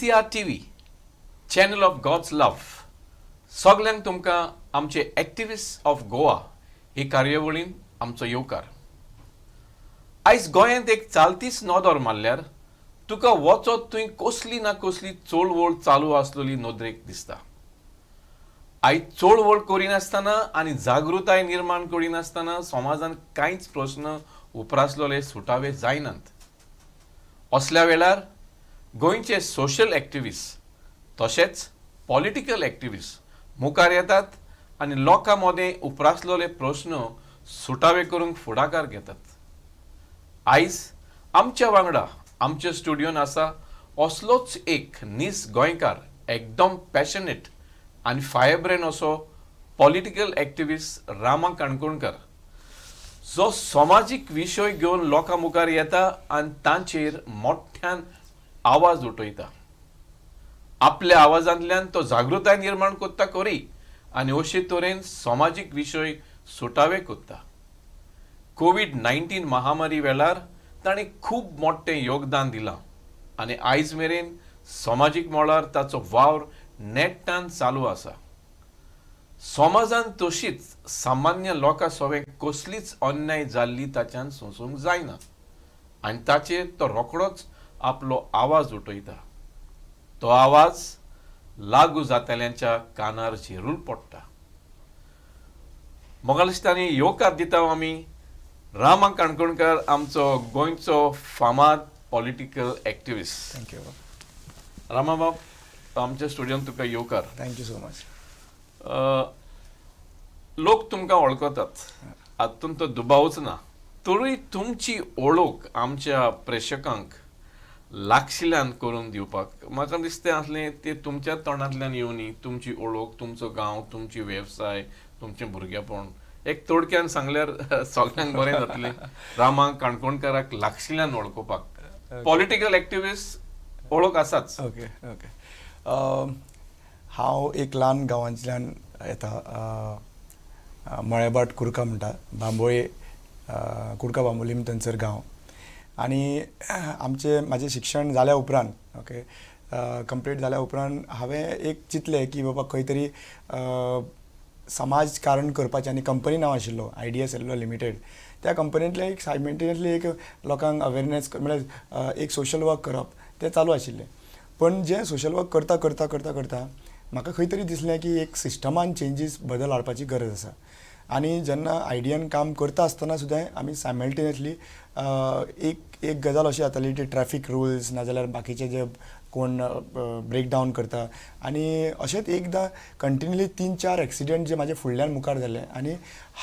ICR TV, channel of God's love. सगळ्यांक तुमकां आमचे एक्टिविस्ट ऑफ गोवा ही कार्यावळीन आमचो येवकार. आयज गोंयांत एक चालतीच नोदोर मारल्यार तुका वचत थंय कसली ना कसली चळवळ चालू आसलेली नोदरेक दिसता. आयज चळवळ करिनासतना आनी जागृताय निर्माण करिनासतना समाजान कांयच प्रश्न उपरासलेले सुटावे जायनात. असल्या वेळार गोंयचे सोशल एक्टिविस्ट तशेंच पॉलिटिकल एक्टिविस्ट मुखार येतात आनी लोकां मदें उपरासलेले प्रश्न सुटावे करूंक फुडाकार घेतात. आयज आमच्या वांगडा आमच्या स्टुडियोन आसा असलोच एक नीस गोंयकार, एकदम पॅशनेट आनी फायब्रंट असो पॉलिटिकल एक्टिविस्ट रामा काणकोणकर, जो समाजीक विशय घेवन लोकां मुखार येता आनी तांचेर मोठ्यान आवाज उठयता. आपल्या आवाजांतल्यान तो जागृताय निर्माण कोत्ता खरी आनी अशे तरेन समाजीक विशय सुटावे कोत्ता. कोविड-19 महामारी वेळार ताणें खूब मोठें योगदान दिलां आनी आयज मेरेन समाजीक मळार ताचो वावर नेटान चालू आसा. समाजान तशीच सामान्य लोकां सोबे कसलीच अन्याय जाल्ली ताच्यान सोंसूंक जायना आनी ताचेर तो रोखडोच आपलो आवाज उठयता. तो आवाज लागू जातल्यांच्या कानार झेरूल पडटा. म्हाका दिसता न्ही येवकार दिता आमी रामा काणकोणकर, आमचो गोंयचो फामाद पॉलिटिकल एक्टिविस्ट. थँक्यू रामा बाब, आमच्या स्टुडियोन तुका येवकार. Thank you so much. लोक तुमकां वळखतात, हातूंत तो दुबावच ना. तरी तुमची ओळख आमच्या प्रेक्षकांक लागशिल्ल्यान करून दिवपाक म्हाका दिसता आसलें ते तुमच्या तोंडांतल्यान येवनी. तुमची ओळख, तुमचो गांव, तुमची वेवसाय, तुमचें भुरगेंपण एक तोडक्यान सांगल्यार सगळ्यांक बरें जातलें. रामा काणकोणकाराक लागशिल्ल्यान वळखुपाक पॉलिटिकल एक्टिविस्ट ओळख आसाच. Okay okay. हांव एक ल्हान गांवांतल्यान येता. मळेबाट कुरका म्हणटा, बांबोळे कुरका बांबोलीम थंयसर गांव. आनी म्हाजें शिक्षण जाल्या उपरांत ओके कंप्लीट जाल्या उपरांत हांवें एक चिंतलें की बाबा खंय तरी समाज कारण करपाचें. आनी कंपनी नांव आशिल्लो IDS लिमिटेड. त्या कंपनींतले एक सायमल्टेनियसली एक लोकांक अवेरनेस म्हळ्यार एक सोशल वर्क करप तें चालू आशिल्लें. पण जें सोशल वर्क करता करता करता करता म्हाका खंय तरी दिसलें की एक सिस्टमान चेंजीस बदल हाडपाची गरज आसा. आनी जेन्ना IDN काम करता आसतना सुद्दां आमी सायमल्टेनियसली एक गजाल अशी जाताली की ट्रॅफिक रुल्स नाजाल्यार बाकीचे जे कोण ब्रेक डावन करता. आनी अशेंच एकदां कंटिन्युअली 3-4 एक्सिडेंट जे म्हाजे फुडल्यान मुखार जाले आनी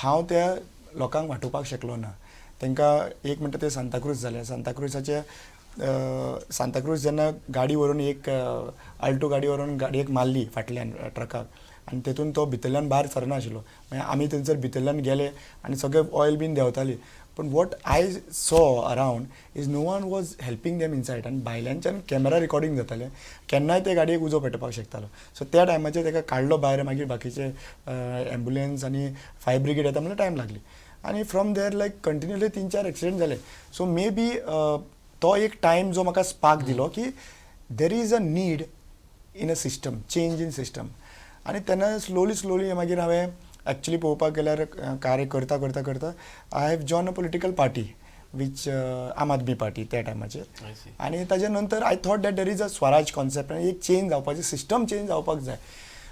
हांव त्या लोकांक वांटोवपाक शकलो ना. तांकां एक म्हणटा ते सांताक्रूज जालें. सांताक्रूज जेन्ना गाडी व्हरून एक आल्टो गाडी व्हरून गाडयेक मारली फाटल्यान ट्रकाक आनी तेतून तो भितरल्यान भायर सरनाशिल्लो. मागीर आमी थंयसर भितरल्यान गेले आनी सगळे ऑयल बीन देंवताली. पण what I saw around is no one was helping them inside. आनी भायल्यांच्यान कॅमेरा रिकॉर्डींग जातालें, केन्नाय ते गाडयेक उजो पेटोवपाक शकतालो. सो त्या टायमाचेर ताका काडलो भायर. मागीर बाकीचे एम्बुलन्स आनी फायर ब्रिगेड येता म्हणल्यार टायम लागली. आनी from there like continuously 3-4 accident जाले. सो मे बी तो एक टायम जो म्हाका स्पार्क दिलो की देर is a need in a system, change in system. आनी तेन्ना स्लोली मागीर हांवें एक्चुली पळोवपाक गेल्यार कार्य करता करता करता I have join a political party which आम आदमी पार्टी त्या टायमाचेर. आनी ताजे नंतर I thought that there is a Swaraj concept आनी एक चेंज जावपाचें, सिस्टम चेंज जावपाक जाय.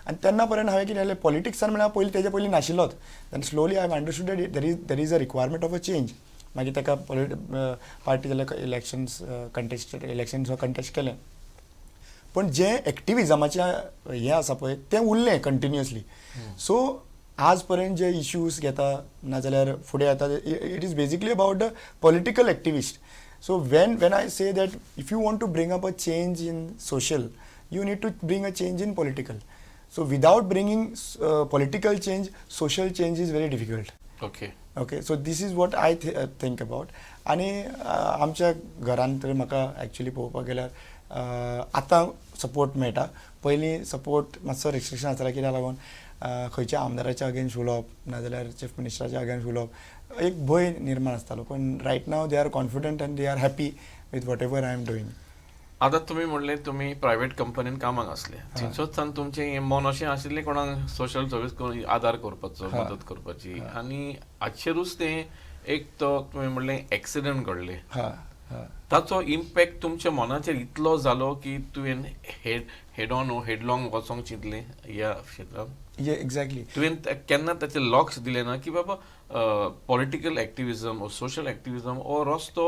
आनी तेन्ना पर्यंत हांवें कितें जालें, पॉलिटिक्सान म्हळ्यार पयलीं तेजे पयलीं नाशिल्लोच. Then slowly I have understood that there is a requirement of a change. मागीर ताका पार्टी जाल्यार इलेक्शन्स कंटेस्ट केलें. पण जें एक्टिविजमाचें हें आसा पळय तें उरलें कंटिन्युअसली. सो आज पर्यंत जे इश्यूज घेता नाजाल्यार फुडें येता it is basically about the political activist. So when I say that if you want to bring up a change in social you need to bring a change in political. So without bringing political change social change is very difficult. Okay so this is what I think about. आनी आमच्या घरांत तर म्हाका actually पळोवपाक गेल्यार आतां support मेळटा. पयलीं सपोर्ट मातसो रिस्ट्रिक्शन आसतालें कित्याक लागून खंयच्या आमदाराच्या अगेन्स्ट उलोवप नाजाल्यार चीफ मिनिस्टराच्या अगेन्स्ट उलोवप एक भंय निर्माण आसतालो. पण right now they are confident and they are happy with whatever I am doing. आतां तुमी म्हणलें तुमी प्रायवेट कंपनीन कामाक आसले थंयसरच्यान तुमचें मन अशें आशिल्लें कोणाक सोशल सर्वीस करून आदार करपाचो मदत करपाची आनी हाचेरूच तें एक तो तुवें म्हणलें एक्सिडंट घडलें ताचो इम्पॅक्ट तुमच्या मनाचेर इतलो जालो की तुवें हेडलॉंग वचोंक चिंतलें ह्या क्षेत्रांत एक्झॅक्टली तुवें केन्ना ताचें लक्ष दिलें ना की बाबा पॉलिटिकल एक्टिविजम ओ सोशल एक्टिविजम हो रस्तो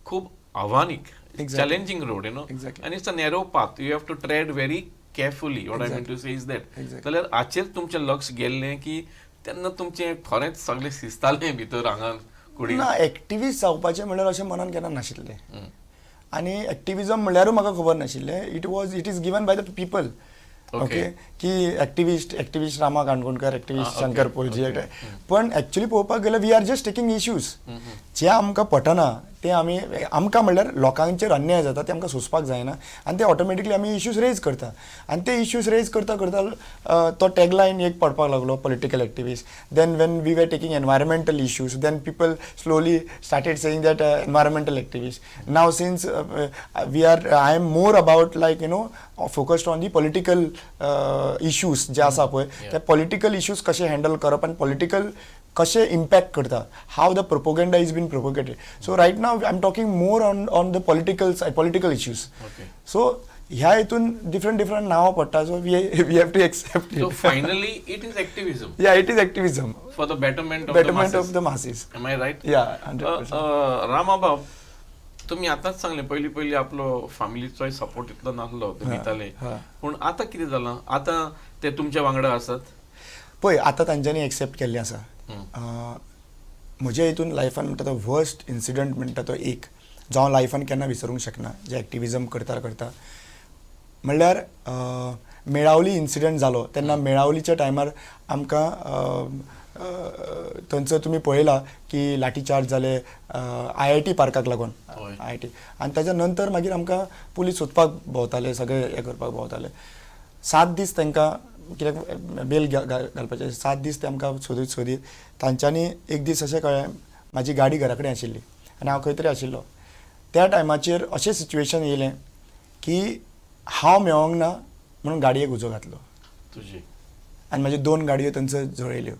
खूब आव्हानीक चॅलेंजींग रोड आनी it's a narrow path you have to tread very carefully what I mean to say is that जाल्यार हाचेर तुमचें लक्ष गेल्लें की तेन्ना तुमचें खरेंच सगळें शिजतालें भितर हांगा कुडी ना एक्टिविस्ट जावपाचें म्हणल्यार अशें मनान केन्ना नाशिल्लें आनी एक्टिविजम म्हणल्यारूय म्हाका खबर नाशिल्लें it is given by the people okay की एक्टिविस्ट रामा काणकोणकर एक्टिविस्ट शंकर पोलजी पण एक्चुअली पळोवपाक गेल्यार we are just taking issues जे आमकां पटना ते आमकां म्हणल्यार लोकांचेर अन्याय जाता ते आमकां सोंसपाक जायना आनी ते ऑटोमॅटिकली आमी इश्यूज रेज करता आनी ते इश्यूज रेज करता करता तो टॅगलायन एक पडपाक लागलो political activist then when we were taking environmental issues then people slowly started saying that environmental activist now since I am more about like focused on the political issues जे आसा पळय ते पॉलिटिकल इश्यूज कशे handle करप आनी political कशे impact करता how the propaganda is been propagated so right now I am talking more on the political issues so ह्या हितून डिफरंट नावां पडटा so we have to accept So finally, it is activism it is activism for the betterment of the masses Am I right? 100%. Rama बाब तुम्ही आतांच सांगले पयली आपलो फॅमिलीचो सपोर्ट इतलो नासलो ते भिताले पूण आतां कितें जालां आतां ते तुमच्या वांगडा आसात पळय आतां तांच्यांनी एक्सेप्ट केल्लें आसा म्हज्या हितून लायफान म्हणटा तो वर्स्ट इन्सिडंट म्हणटा तो एक जो हांव लायफान केन्ना विसरूंक शकना जे एक्टिविजम करता म्हणल्यार मेळावली इन्सिडंट जालो तेन्ना मेळावलीच्या टायमार आमकां थंयसर तुमी पळयला की लाठीचार्ज जाले IIT पार्काक लागून IIT आनी ताच्या नंतर मागीर आमकां पुलीस सोदपाक भोंवताले सगळे हें करपाक भोंवताले 7 दीस तांकां कित्याक बेल घालपाचें 7 दीस ते आमकां सोदीत तांच्यांनी एक दीस अशें कळ्ळें म्हाजी गाडी घरा कडेन आशिल्ली आनी हांव खंय तरी आशिल्लो त्या टायमाचेर अशें सिच्युएशन येयलें की हांव मेळोंक ना म्हणून गाडयेक उजो घातलो तुजी आनी म्हाज्यो 2 गाडयो थंयसर जळयल्यो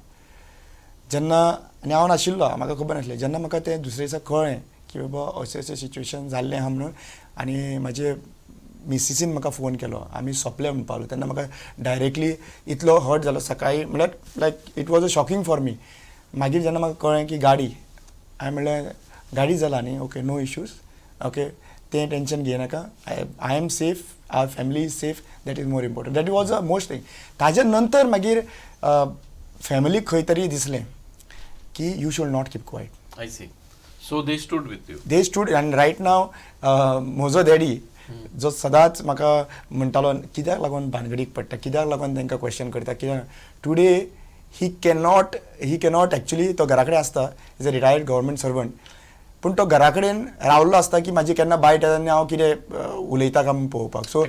जेन्ना आनी हांव नाशिल्लो म्हाका खबर नासलें जेन्ना म्हाका तें दुसरे दिसा कळ्ळें की बाबा अशें सिच्युएशन जाल्लें आहा म्हणून आनी म्हाजे मिसिसीन म्हाका फोन केलो आमी सोंपले म्हणून पावलो तेन्ना म्हाका डायरेक्टली इतलो हर्ट जालो सकाळीं म्हणल्यार like it was a shocking for me मागीर जेन्ना म्हाका कळ्ळें की गाडी हांवें म्हणलें गाडी जाला न्ही ओके नो इश्यूज ओके तें टेंशन घेयनाका I am safe our family is safe that is more important that was a most thing ताज्या नंतर मागीर फॅमिलीक खंय तरी दिसलें की you should not keep quiet I see so they stood with you they stood and right now म्हजो daddy जो सदांच म्हाका म्हणटालो कित्याक लागून भानगडीक पडटा कित्याक लागून तांकां क्वेश्चन करता कित्याक टुडे ही कॅनॉट एक्चुली तो घरा कडेन आसता is a retired government servant पूण तो घरा कडेन रावल्लो आसता की म्हाजी केन्ना बायट येता आनी हांव कितें उलयता काय म्हूण पळोवपाक सो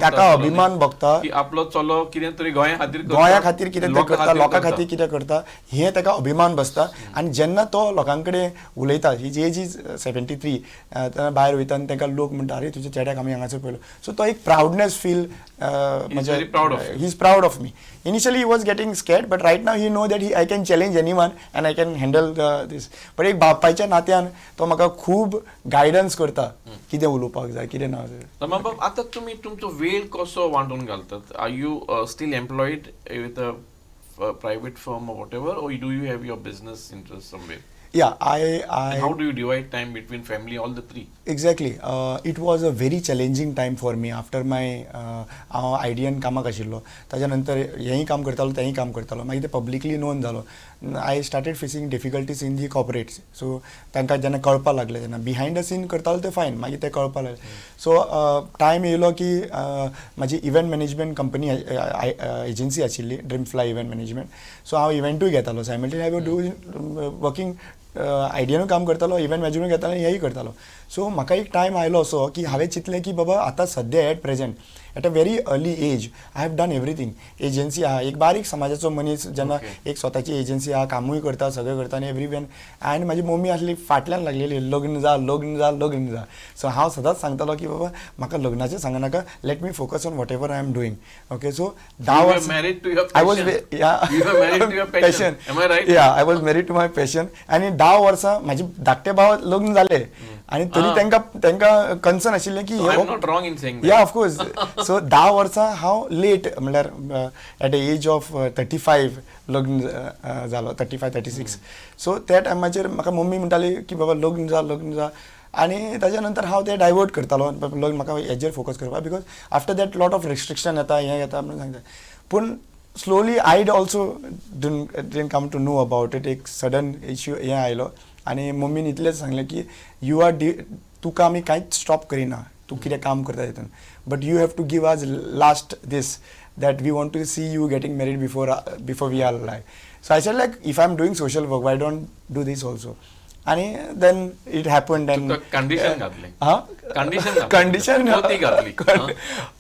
ताका अभिमान भोगता की आपलो चलो कितें तरी गोंया खातीर कितें तें करता लोकां खातीर कितें करता हें ताका अभिमान बसता आनी जेन्ना तो लोकां कडेन उलयता ही एज इज 73 तेन्ना भायर वयता आनी ताका लोक म्हणटा अरे तुज्या चेड्याक आमी हांगासर पळयलो सो तो एक proudness feel he is proud of me initially he was getting scared but right now he know that I can challenge anyone and I can handle this but एक बापायच्या नात्यान तो म्हाका खूब गायडन्स करता कितें उलोवपाक जाय कितें ना जाय आतां तुमी तुमचो वेळ कसो वांटून घालतात are you still employed with a private firm or whatever or do you have your business interest somewhere? Yeah, And how do you divide time between family, all the three? Exactly. It was a very challenging time for me after my हांव आयडियन कामाक आशिल्लो ताच्या नंतर हेंय काम करतालो तेंय काम करतालो मागीर ते पब्लिकली नोन जालो I started facing difficulties in the corporates so तांकां जेन्ना कळपाक लागलें तेन्ना बिहायंड द सीन करतालो ते फायन मागीर ते कळपाक लागलें सो टायम येयलो की म्हाजी इव्हेंट मॅनेजमेंट कंपनी एजन्सी आशिल्ली dream fly event management so हांव इव्हेंटूय घेतालो सायमल्टेनियस आय वॉज वर्किंग आयडियानूय काम करतालो इव्हेंट मॅनेजमेंट घेतालो हेंय करतालो सो म्हाका एक टायम आयलो असो की हांवें चिंतलें की बाबा आतां सद्या at present at a very early age I have done everything. Agency आहा, एक बारीक समाजाचो मनीस जेन्ना एक स्वताची एजन्सी आहा, कामूय करता, सगळें करता आनी एवरीवन. आनी म्हाजी मम्मी आसली फाटल्यान लागलेली लग्न जा लग्न जा लग्न जा. सो हांव सदांच सांगतालो की बाबा म्हाका लग्नाचें सांगनाका, let me focus on whatever I am doing. Okay, so You were married to your I was passion. yeah. You were married to your passion. Am I right? Yeah, I was married to my passion. आणि 10 वर्सां माझी धाकटे भाव लग्न जाले आणि तरी तांकां कन्सर्न आशिल्लें की So I'm not wrong in saying that. या ऑफकोर्स. सो 10 वर्सां हांव लेट म्हणल्यार एट द एज ऑफ 35 लग्न जालो, 35-36. सो त्या टायमाचेर म्हाका मम्मी म्हणटाली की बाबा लग्न जा. आणि ताच्या नंतर हांव ते डायवर्ट करतालो, म्हाका हेजेर फोकस करपाक, because after that lot of restriction येता, हें येता म्हणून सांगता. पूण slowly I also didn't come to know about it. एक सडन इश्यू हें आयलो आनी मम्मीन इतलेंच सांगलें की यू आर तुका आमी कांयच स्टॉप करिना, तूं कितें काम करता तितून, but you have to give us last this that we want to see you getting married before we are life. So I said like if I am doing social work why don't do this also. आणि then it happened and condition घातले. Condition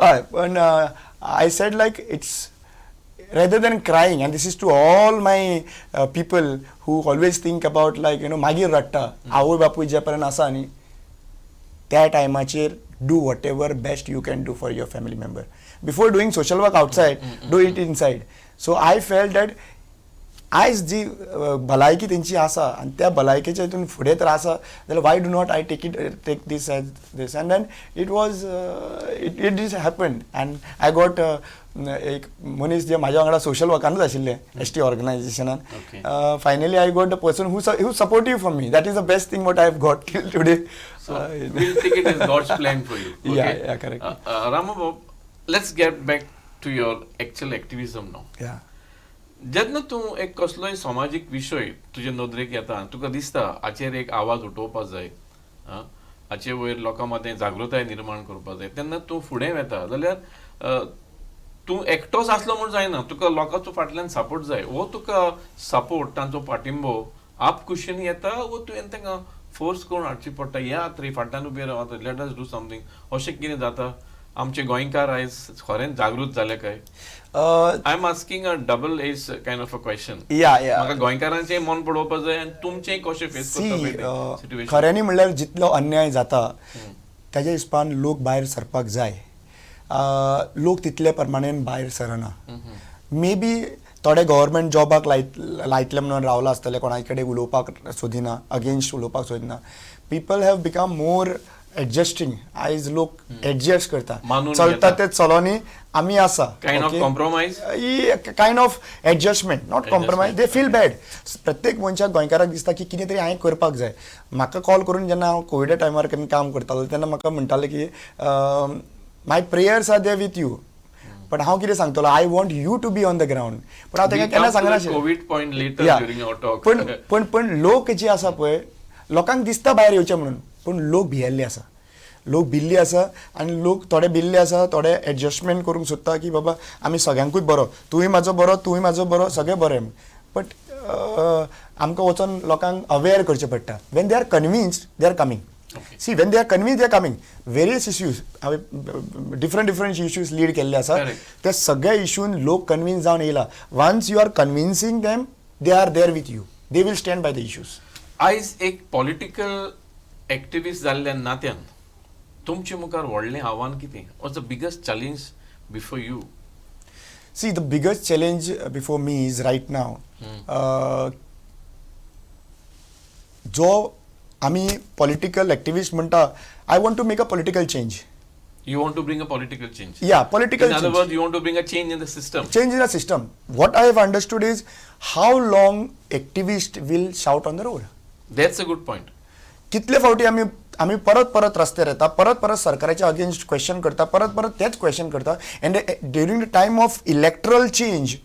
हय, पण I said like it's rather than crying, and this is to all my people who always think about like मागीर रडटा, आवय बापूय जे पर्यंत आसा न्ही त्या टायमाचेर do whatever best you can do for your family member. Before doing social work outside, do it inside. So I felt that आयज जी भलायकी तेंची आसा आनी त्या भलायकेच्या हितून फुडें तर आसा जाल्यार why do not I take this as this. And then it was it is happened and I got एक मनीस जे म्हाज्या वांगडा सोशल वर्कानूच आशिल्ले ST ऑर्गनायझेशनान. Finally I got the person who supportive for me. That is the best thing what I have got till today. We'll take it as God's plan for you. Okay? Yeah, correct. Rama, let's get back to your actual activism now. Yeah. जेन्ना तूं एक कसलोय समाजीक विशय तुजे नदरेक येता, तुका दिसता हाचेर एक आवाज उठोवपाक जाय, हाचे वयर लोकां मदें जागृताय निर्माण करपाक जाय, तेन्ना तूं फुडें वता जाल्यार तूं एकटोच आसलो म्हूण जायना, तुका लोकांचो फाटल्यान सपोर्ट जाय. वो तुका सपोर्ट, तांचो पाठिंबो आप कुशीन येता, वो तुवें तांकां फोर्स करून हाडची पडटा. यात रे फाटल्यान उबे रावात, लेट अस डू समथींग. अशें कितें जाता? आमचे गोंयकार आयज खरेंच जागृत जाले काय? I am asking a double edge kind of a question. म्हाका गोंयकारांचें मन पडोवपाक जाय आनी तुमचें कशें फेस करता सिट्युएशन. खऱ्यांनी म्हणल्यार जितलो अन्याय जाता त्याच्या हिसपान लोक भायर सरपाक जाय. लोक तितले प्रमाणेन भायर सरना. मे बी थोडे गव्हर्मेंट जॉबाक लायतले म्हणून रावला आसतले, कोणाय कडेन उलोवपाक सोदिना, अगेन्स्ट उलोवपाक सोदिना. People have become more adjusting. आयज लोक एडजस्ट करता, चलता ते चलोनी आमी आसा. Kind of compromise, kind of adjustment, not compromise. They feel bad. प्रत्येक मनशाक गोंयकाराक दिसता की कितें तरी हांवें करपाक जाय. म्हाका कॉल करून जेन्ना हांव कोविडा टायमार केन्ना काम करतालो तेन्ना म्हाका म्हणटाले की my prayers are there with you. पण हांव कितें सांगतलो, I want you to be on the ground. पण हांव ताका केन्ना सांगना. पण लोक जे आसा पळय, लोकांक दिसता भायर येवचें म्हणून, पूण लोक भियेल्ले आसा. लोक भिल्ली आसा आनी लोक थोडे भिल्ले आसा, थोडे एडजस्टमेंट करूंक सोदता की बाबा आमी सगळ्यांकूच बरो, तुवें म्हाजो बरो, तुवें म्हाजो बरो, सगळें बरें. बट आमकां वचोन लोकांक अवेअर करचें पडटा. When they are convinced they are coming. See, when they are convinced, they are coming. Various issues, different issues lead केल्ले आसा. त्या सगळ्या इश्यून लोक कन्विन्स जावन येयला. Once you are convincing them, they are there with you. They will stand by the issues. आयज एक political activist जाल्ल्या नात्यान तुमचे मुखार व्हडलें आव्हान कितें? What's the biggest challenge before you? See, the biggest challenge before me is right now. जो आमी पॉलिटिकल एक्टिविस्ट म्हणटा, I want to make a political change. You want to bring a political change? Yeah, political change. In other words, you want to bring a change in the system. Change in the system. What I have understood is how long activists will shout on the road. That's a good point. कितले फावटी आमी परत रस्त्यार येता, परत सरकाराच्या against question करता, परत तेच क्वेश्चन करता. And during the time of electoral change,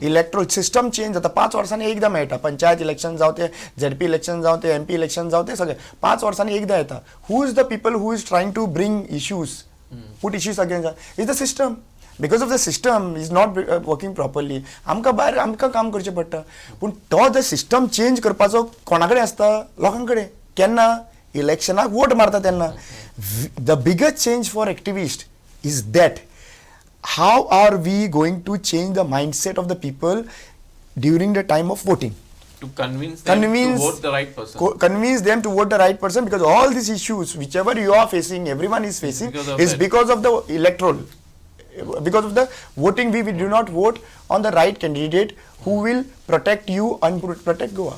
electoral system change जाता. 5 वर्सांनी एकदा मेळटा. पंचायत इलेक्शन जावं ते, ZP इलेक्शन जावं ते, MP इलेक्शन जावं ते, सगळे 5 वर्सांनी एकदा येता. Who is the people who is trying to bring issues, put issues against? Is the system. Because of the system is not working properly. आमकां भायर आमकां काम करचें पडटा. पूण तो जर सिस्टम चेंज करपाचो कोणा कडेन आसता? लोकां कडेन. केन्ना? इलेक्शनाक वोट मारता तेन्ना. The biggest change for activist is that how are we going to change the mindset of the people during the time of voting? To convince them to vote the right person. Convince them to vote the right person, because all these issues, whichever you are facing, everyone is facing, is because of the electoral, because of the voting. We do not vote on the right candidate who will protect you and protect Goa.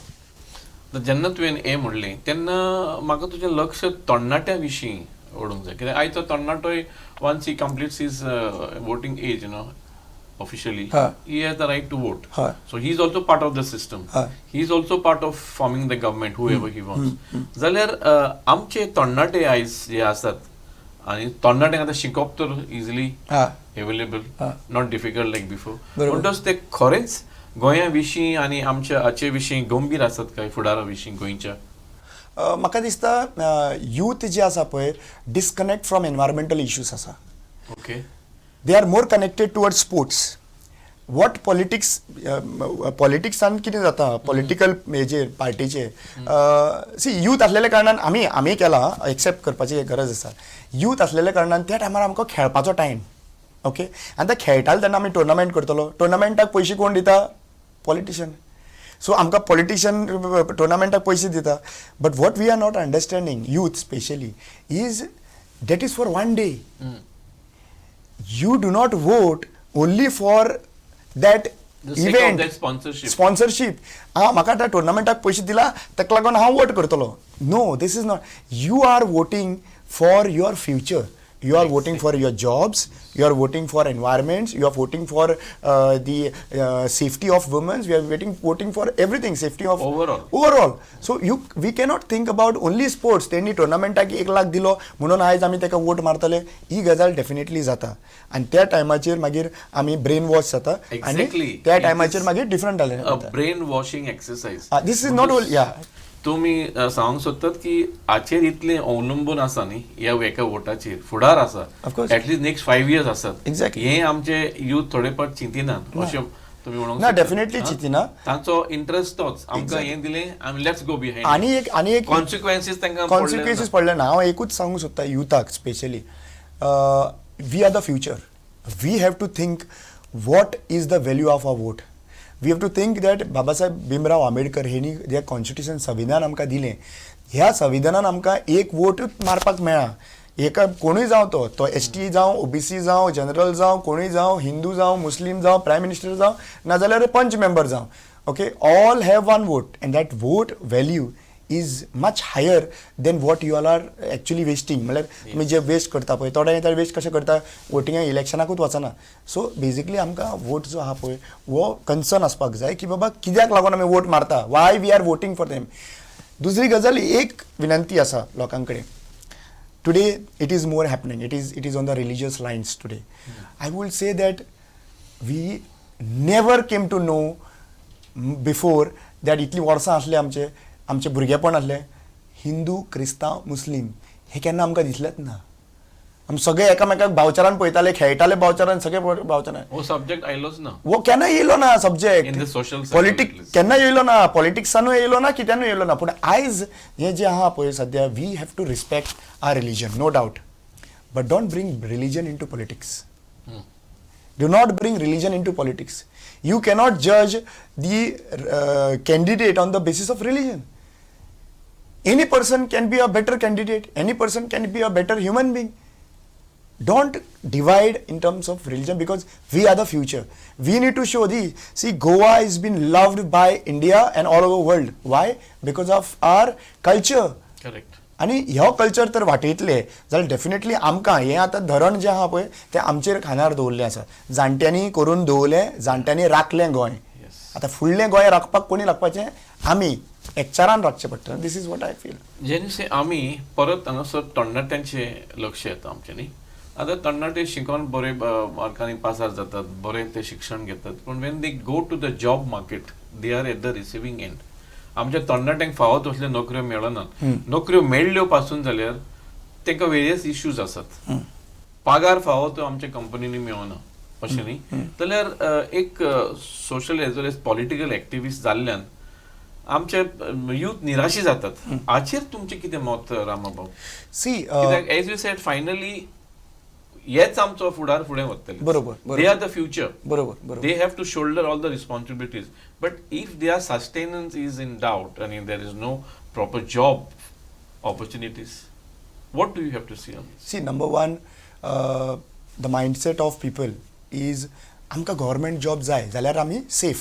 जेन्ना तुवें हें म्हणलें तेन्ना म्हाका तुजें लक्ष तरणाट्या विशीं ओडूंक जाय, कित्याक आयचो तरणाटोय once he completes his voting age, officially, he has the right to vote. So he is also part of the system. He is also part of forming the government, whoever he wants. जाल्यार आमचे तरणाटे आयज जे आसात, आनी तरणाट्यांक आतां शिकप तर easily available, not difficult like before, म्हणटच ते खरेंच गोंया विशीं आनी आमच्या हाचे विशीं गंभीर आसात काय, फुडारा विशीं गोंयच्या? म्हाका दिसता यूथ जे आसा पळय, डिस्कनेक्ट फ्रॉम एनवायरमेंटल इश्यूज आसा. Okay. They are more connected towards sports. What पॉलिटिक्सान कितें जाता, पॉलिटिकल हेजेर पार्टीचे, सी यूथ आसलेल्या कारणान आमी केला, एक्सेप्ट करपाची गरज आसा. यूथ आसलेल्या कारणान त्या टायमार आमकां खेळपाचो टायम. ओके. आनी ते खेळटाले तेन्ना आमी टुर्नामेंट करतलो. टुर्नामेंटाक पयशे कोण दिता? पॉलिटिशियन. सो आमकां पॉलिटिशियन टुर्नामेंटाक पयशे दिता. But what we are not understanding, youth specially, is that is for one day. You do not vote only for that event, that sponsorship. म्हाका त्या टुर्नामेंटाक पयशे दिला ताका लागून हांव वोट करतलो. No, this is not. You are voting for your future. You are voting for your jobs. You are voting for environments. You are voting for the safety of women. We are voting for everything. Safety of overall. So we cannot think about only sports. त्यांनी टुर्नामेंटाक 1 लाख दिलो म्हणून आयज आमी ताका vote मारतले, ही गजाल definitely जाता. आनी त्या टायमाचेर मागीर आमी ब्रेन वॉश जाता, आनी त्या टायमाचेर मागीर डिफरंट जालें. Brain washing exercise. This is not only. तुमी सांगूंक सोदतात की हाचेर इतलें अवलंबून आसा न्ही, ह्या एका वोटाचेर फुडार आसा, एटलीस्ट नेक्स्ट 5 years आसात. हे आमचे यूथ थोडे फावट चिंतिनात अशें तुमी म्हणूंक? ना, डेफिनेटली चिंतिना. तांचो इंट्रस्ट तोच, आमकां हें दिलें आनी लेट्स गो बिहाइंड. आनी एक कॉन्सिक्वेन्सीस तांकां पडले ना. हांव एकूच सांगूंक सोदता युथाक specially, we are the future. We have to think what is the value of a vote. We have to think that Babasaheb Bhimrao Ambedkar हेणी जे कॉन्स्टिट्युशन संविधान आमकां दिलें, ह्या संविधानान आमकां एक वोटूच मारपाक मेळ्ळा. एका कोणूय जावं तो ST जावं, OBC जावं, जनरल जावं, कोणूय जावं, हिंदू जावं, मुस्लीम जावं, प्रायम मिनिस्टर जावं, नाजाल्यार पंच मेंबर जावं. Okay. All have one vote, and that vote value is much higher than what you all are actually wasting. मतलब तुम्ही जे वेस्ट करता पळय, थोडे तर वेस्ट कशें करता, वोटिंगाक इलेक्शनाकूच वचना. सो बेसिकली आमकां वोट जो आहा पळय वो कन्सर्न आसपाक जाय की बाबा कित्याक लागून आमी वोट मारता, why we are voting for them. दुसरी गजाल, एक विनंती आसा लोकां कडेन. Today it is more happening, it is on the religious lines today. I would say that we never came to know before that इतली वर्सां आसले आमचे भुरगेपण आसलें, हिंदू, क्रिस्तांव, मुस्लीम हे केन्ना आमकां दिसलेंच ना. आमी सगळे एकामेकाक भावचारान पळयताले, खेळटाले भावचारान, सगळे भावचारान. वो सब्जेक्ट आयलोच ना, वो केन्ना येयलो ना subject. In the social politics केन्ना येयलो ना, पॉलिटिक्सानूय येयलो ना, कित्यानूय येयलो ना. पूण आयज हें जें आहा पळय सद्या, we have to respect our religion, no doubt, but don't bring religion into politics. Do not bring religion into politics. You cannot judge the candidate on the basis of religion. Any person can be a better candidate. Any person can be a better human being. Don't divide in terms of religion, because we are the future. We need to show see, Goa has been loved by India and all over the world. Why? Because of our culture. Correct. आणि ह्यो culture तर वाटयतले जाल्यार definitely आमकां हें आतां धरण जें आहा पळय तें आमचेर खांदार दवरलें आसा. जाणट्यांनी करून दवरलें, जाणट्यांनी राखलें गोंय. आतां फुडलें गोंय राखपाक कोणी राखपाचें? आमी एकचारान राखचें पडटा. दिस इज वॉट आय फील. जेन्ना आमी परत हांगासर तरणाट्यांचे लक्ष येता आमचें न्ही. आतां तरणाटे शिकोन बरे मार्कांनी पासार जातात, बरें ते शिक्षण घेतात, पूण when they go to the job market they are at the receiving end. आमच्या तरणाट्यांक फावो तसल्यो नोकऱ्यो मेळनात. नोकऱ्यो मेळ्ळ्यो पासून जाल्यार तांकां वेरियस इश्यूज आसात. पगार फावो तो आमच्या कंपनीनी मेळना अशें न्ही. जाल्यार एक सोशल एज वेल एज पॉलिटिकल एक्टिविस्ट जाल्ल्यान आमचे यूथ निराशी जातात. हाचेर तुमचें कितें मत रामा भाऊ? See as you said, finally हेच आमचो फुडार फुडें व्हरतले. बरोबर. They are the future. बरोबर. They have to shoulder all the responsibilities. But if their sustenance is in doubt and if there is no proper job opportunities, what do you have to see on this? See, number one, the mindset of people is आमकां government job जाय जाल्यार आमी safe.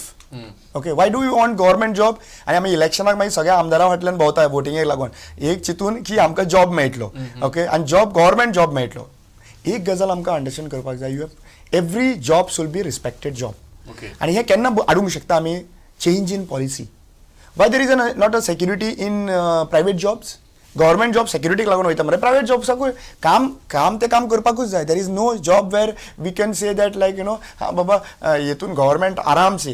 Okay, why do you want government job? आनी आमी इलेक्शनाक मागीर सगळ्या आमदारां फाटल्यान भोंवता वोटिंगेक लागून एक चिंतून की आमकां जॉब मेळटलो. ओके, आनी जॉब गव्हर्मेंट जॉब मेळटलो. एक गजाल आमकां अंडरस्टँड करपाक जाय, you have every job should be respected job. आनी हें केन्ना हाडूंक शकता आमी? Change in policy. Why there is not a security in private jobs? Government job सेक्युरिटीक लागून वयता मरे, प्रायवेट जॉब्साकूय काम ते काम करपाकूच जाय. There is no job where we can say that like you know हा बाबा हेतून गव्हर्मेंट आरामसे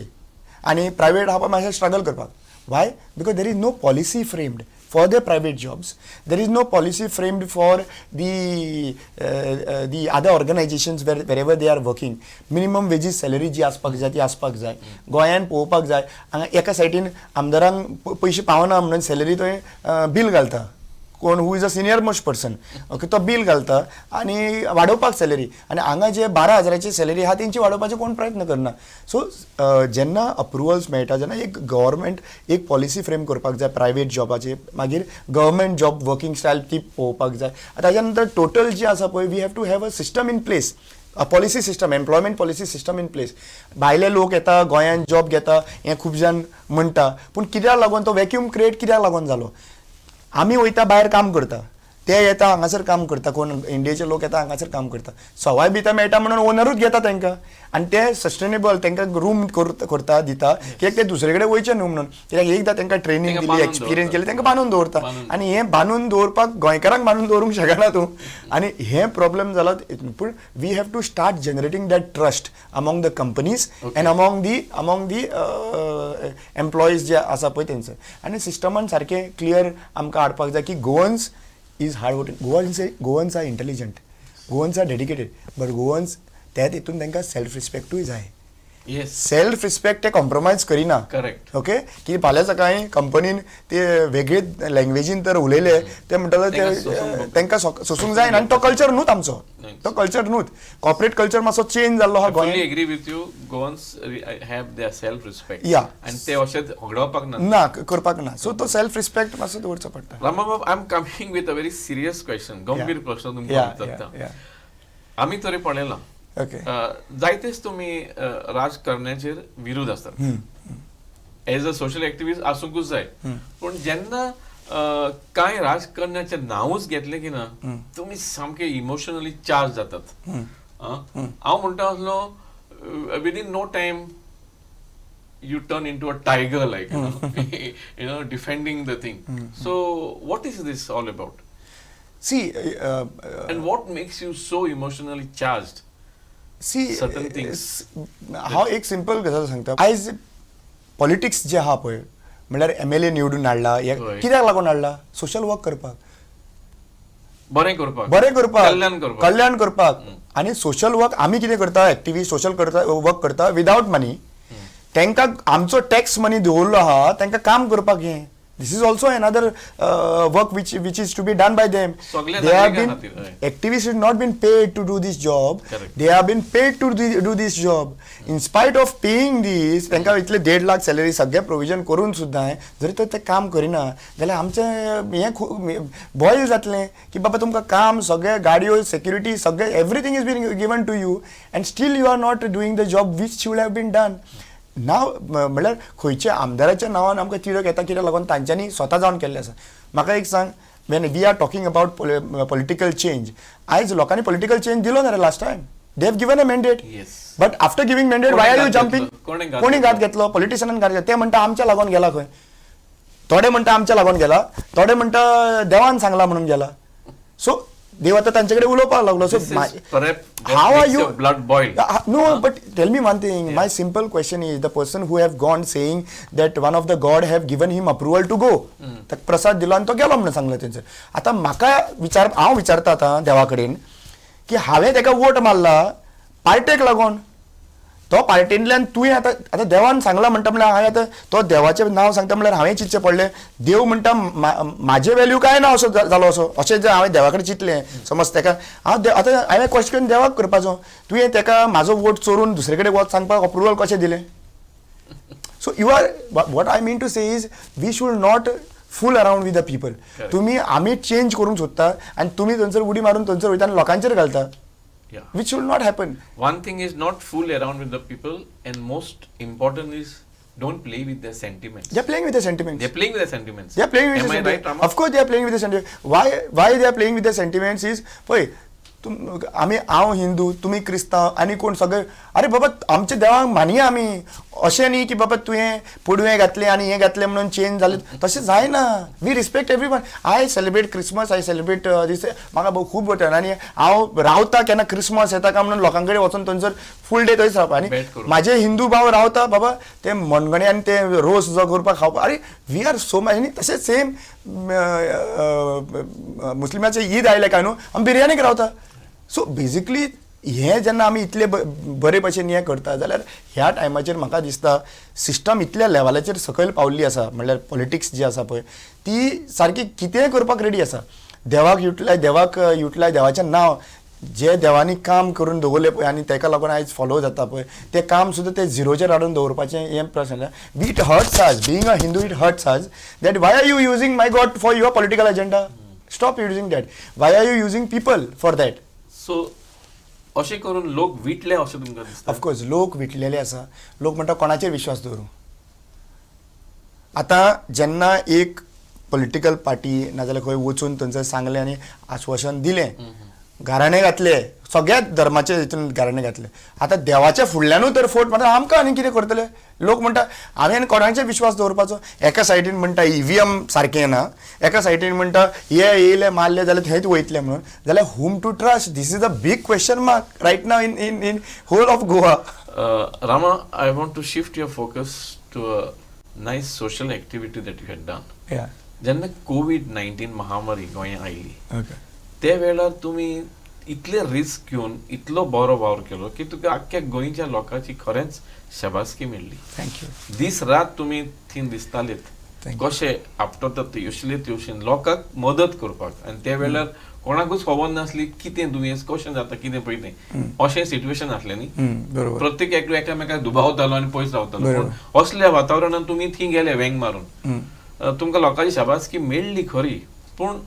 आनी प्रायवेट हा मातशें स्ट्रगल करपाक. Why? Because there is no policy framed for the private jobs. There is no policy framed for the other organizations wherever they are working. Minimum wages salary जी आसपाक जाय ती आसपाक जाय. गोंयान पळोवपाक जाय हांगा एका सायडीन आमदारांक पयशे पावना म्हणून सॅलरी थंय बील घालता. कोण who is a senior most person, okay, तो बील घालता आनी वाडोवपाक सॅलरी. आनी हांगा जे 12,000ची सॅलरी आहा तेंची वाडोवपाचे कोण प्रयत्न करना. सो जेन्ना अप्रुवल्स मेळटा, जेन्ना एक गव्हर्मेंट एक पॉलिसी फ्रेम करपाक जाय प्रायवेट जॉबाचे, मागीर गव्हर्मेंट जॉब वर्किंग स्टायल ती पळोवपाक जाय. ताच्या नंतर टोटल जी आसा पळय, we have to have a system in place, a policy system, employment policy system in place. भायले लोक येता गोंयान जॉब घेता हें खूब जाण म्हणटा, पूण कित्याक लागून तो वॅक्यूम क्रिएट कित्याक लागून जालो? आमी वयता भायर काम करता, ते येता हांगासर काम करता, कोण इंडियेचे लोक येता हांगासर काम करता, सवाय बिता मेळटा म्हणून ओनरूच घेता तांकां आनी ते सस्टेनेबल तांकां रूम करता दिता, कित्याक ते दुसरे कडेन वयचे न्हू म्हणून. कित्याक एकदां तांकां ट्रेनींग दिली, एक्सपिरियन्स केली, तांकां बांदून दवरता. आनी हें बांदून दवरपाक गोंयकारांक बांदून दवरूंक शकना तूं. आनी हें प्रॉब्लेम जाला. पूण we have to start generating that trust among the companies and among the employees जे आसा पळय तेंचो. आनी सिस्टमान सारकें क्लियर आमकां हाडपाक जाय की Goans is hard working. Goans are intelligent. Goans are dedicated. But Goans, त्यात हितून तांकां सेल्फ रिस्पेक्टूय जाय. Yes. सेल्फ रिस्पेक्ट ते कॉम्प्रोमायज करिना. करेक्ट. ओके, की फाल्यां सकाळीं कंपनीन ते वेगळेच लँग्वेजीन तर उलयले ते म्हणटले ते तांकां सोसूंक जायना. आनी तो कल्चर न्हूच आमचो, तो कल्चर न्हूच. कॉर्पोरेट कल्चर मातसो चेंज जाल्लो आहा गोंयांत. I agree with you. Goans have their self respect. Yeah. And ते अशें होगडोवपाक ना करपाक ना. सो तो सेल्फ रिस्पेक्ट मातसो दवरचो पडटा. रामा बाब, I am coming with a very serious question. गंभीर प्रश्न तुमकां विचारता. आमी तरी पळयलां, जायतेच तुमी राजकारण्याचेर विरोध आसतात. एज अ सोशल एक्टिविस्ट आसूंकूच जाय. पूण जेन्ना कांय राजकारण्याचें नांवूच घेतलें की ना, तुमी सामके इमोशनली चार्ज जातात. हांव म्हणटा आसलो, within no time you turn into a tiger, like you know, defending the thing. So what is this all about? See, and what makes you so emotionally charged? See, certain things. हांव एक simple गजाल सांगता. आयज politics जे आहा पळय, म्हणल्यार MLA निवडून हाडला, कित्याक लागून हाडला? सोशल वर्क करपाक, बरें करपाक, कल्याण करपाक. आनी सोशल वर्क आमी कितें करता? एक्टिविस्ट सोशल वर्क करता विदाउट मनी. तांकां आमचो टॅक्स मनी दवरलो आहा, तांकां काम करपाक हें. This is also another work which is to be done by them. They have been, activists have not been paid to do this job. Correct. They have been paid to do this job. In spite of paying this, तांकां इतले 1.5 lakh salary सगळे provision करून सुद्दां जरी ते काम करिना जाल्यार आमचें हें बॉयल जातलें की बाबा तुमकां काम सगळे गाडयो सेक्युरिटी सगळे everything is been given to you and still you are not doing the job which should have been done. नाव म्हणल्यार खंयच्या आमदाराच्या नांवान आमकां तिडक येता कित्याक लागून तांच्यांनी स्वता जावन केल्लें आसा. म्हाका एक सांग, when we are talking about political change, आयज लोकांनी पॉलिटिकल चेंज दिलो ना रे last time. They have given a mandate. But after giving mandate why are you jumping? कोणी घात घेतलो? पॉलिटिशियनान घात घेतलो. ते म्हणटा आमच्या लागून गेला खंय, थोडे म्हणटा आमच्या लागून गेला, थोडे म्हणटा देवान सांगला म्हणून गेला. सो देव आता तांच्याकडे उलोवपाक लागलो. So how are you blood boil? No, but tell me one thing. My simple question is, the person who have gone saying that one of the God have given him approval to go, ताका प्रसाद दिलो आनी तो गेलो म्हणून सांगलो तेंचर. आतां म्हाका हांव विचारता आतां देवा कडेन की हांवें ताका वोट मारला पार्टेक लागून तो पार्टींतल्यान तुवें आतां देवान सांगला म्हणटा म्हणल्यार हांवें आतां तो देवाचें नांव सांगता म्हणल्यार हांवें चिंतचें पडलें देव म्हणटा म्हाजे व्हॅल्यू काय ना असो जालो असो अशें जर हांवें देवा कडेन चिंतलें समज तेका आतां हांवें क्वेश्चन देवाक करपाचो तुवें तेका म्हाजो वोट चोरून दुसरे कडेन वच सांगपाक अप्रुवल कशें दिलें so you are what I mean to say is we should not fool around with the people तुमी आमी चेंज करूंक सोदता आनी तुमी थंयसर उडी मारून थंयसर वयता आनी लोकांचेर घालता which should not happen. One thing is not fool around with the people, and most important is don't play with their sentiments. They are playing with their sentiments. They're playing with their sentiments. They are playing with Am their I sentiments. right, Rama? Of course, they are playing with their sentiments. Why they are playing with their sentiments is, पळय आमी हांव हिंदू तुमी क्रिस्तांव आनी कोण सगळे अरे बाबा आमचे देवाक मानया आमी अशें न्ही की बाबा तुवें पुडवें घातलें आनी हें घातलें म्हणून चेंज जालें तशें जायना we respect everyone I celebrate Christmas I celebrate this म्हाका खूब बटन आनी हांव रावता केन्ना क्रिसमस येता काय म्हणून लोकां कडेन वचून थंयसर फूल डे थंयच रावपा आनी म्हाजे हिंदू भाव रावता बाबा ते मणगणे आनी ते रोस जो करपाक खावपा अरे वी आर सो मच आनी तशें सेम मुस्लिमाचे ईद आयले काय न्हू आमी बिर्याणीक रावता सो बेजिकली हें जेन्ना आमी इतले बरे भशेन हें करता जाल्यार ह्या टायमाचेर म्हाका दिसता सिस्टम इतल्या लेवलाचेर सकयल पावल्ली आसा म्हणल्यार पॉलिटिक्स जी आसा पळय ती सारकी कितेंय करपाक रेडी आसा देवाक युटिलायज देवाचें नांव जे देवानी काम करून दवरलें पळय आनी तेका लागून आयज फॉलो जाता पळय तें काम सुद्दां ते झिरोचेर हाडून दवरपाचें हें प्रश्न it hurts us being a Hindu it hurts us that why are you using my God for your political agenda stop using that why are you using people for that so अशें करून लोक विटले अशें तुमकां दिसता ऑफकोर्स लोक विटलेले आसा लोक म्हणटा कोणाचेर विश्वास दवरूं आतां जेन्ना एक पॉलिटिकल पार्टी नाजाल्यार खंय वचून थंयसर सांगलें आनी आश्वासन दिलें घराणे घातले सगळ्याच धर्माचे हितून घराणे घातले आतां देवाच्या फुडल्यानूच तर फोट मारता आमकां आनी कितें करतले लोक म्हणटा हांवें कोणाचेर विश्वास दवरपाचो एका सायडीन म्हणटा ईव्हीएम सारकें ना एका सायडीन म्हणटा हे येयले मारले जाल्यार थंयच वयतले म्हणून जाल्यार whom to trust this is a big question mark right now in whole of Goa Rama, I want to shift your focus to a nice social activity that you had done. जेन्ना COVID-19 महामारी गोंयांत oily त्या वेळार तुमी इतले risk घेवन इतलो बरो वावर केलो की तुका आख्ख्या गोंयच्या लोकांची खरेंच शबासकी मेळ्ळी थँक्यू दीस रात तुमी थीन दिसतालेत कशे आफ्टर द युशले ट्युशन लोकांक मदत करपाक आनी त्या वेळार कोणाकूच खबर नासली कितें दुयेंस कशें जाता कितें पळय तें अशें सिट्युएशन आसलें न्ही प्रत्येक एकटो एकामेकाक दुबावतालो आनी पयस रावतालो पूण असल्या वातावरणांत तुमी थी गेले वेंग मारून तुमकां लोकांची शाबासकी मेळ्ळी खरी पूण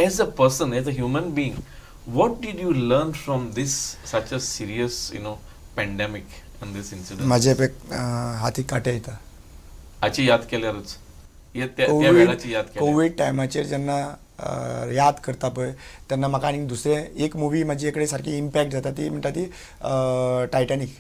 as a person, as a human being, what did you learn from this such a serious, pandemic and this incident? माझे हाती काटे येता हाची याद केल्यारच त्या वेळाची याद केल्यार कोविड टायमाचेर जेन्ना याद करता पळय तेन्ना म्हाका आनीक दुसरें एक मुवी म्हाजे कडेन सारकी इम्पॅक्ट जाता ती म्हणटा ती टायटॅनीक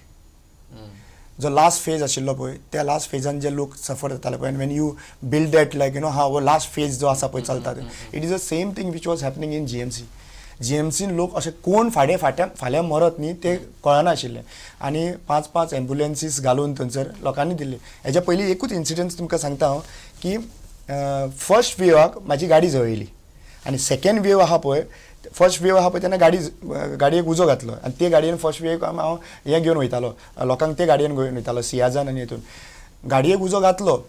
जो लास्ट फेज आशिल्लो पळय त्या लास्ट फेजान जे लोक सफर जाताले पळय when you build that like हा वो लास्ट फेज जो आसा पळय चलता it is the same thing which was happening in जीएमसीन लोक अशे कोण फाल्यां मरत न्ही ते कळनाशिल्लें आनी 5 एम्ब्युलन्सीस घालून थंयसर लोकांनी दिल्ले हेच्या पयलीं एकूच इन्सिडंट तुमकां सांगता हांव की फर्स्ट वेवाक म्हाजी गाडी जळयली आनी सेकेंड वेव आहा पळय फर्स्ट वेव आहा पळय तेन्ना गाडयेक उजो घातलो आनी ते गाडयेन फर्स्ट वेव हांव हें घेवन वयतालो लोकांक ते गाडयेन घेवन वयतालो सियाजान आनी हितून गाडयेक उजो घातलो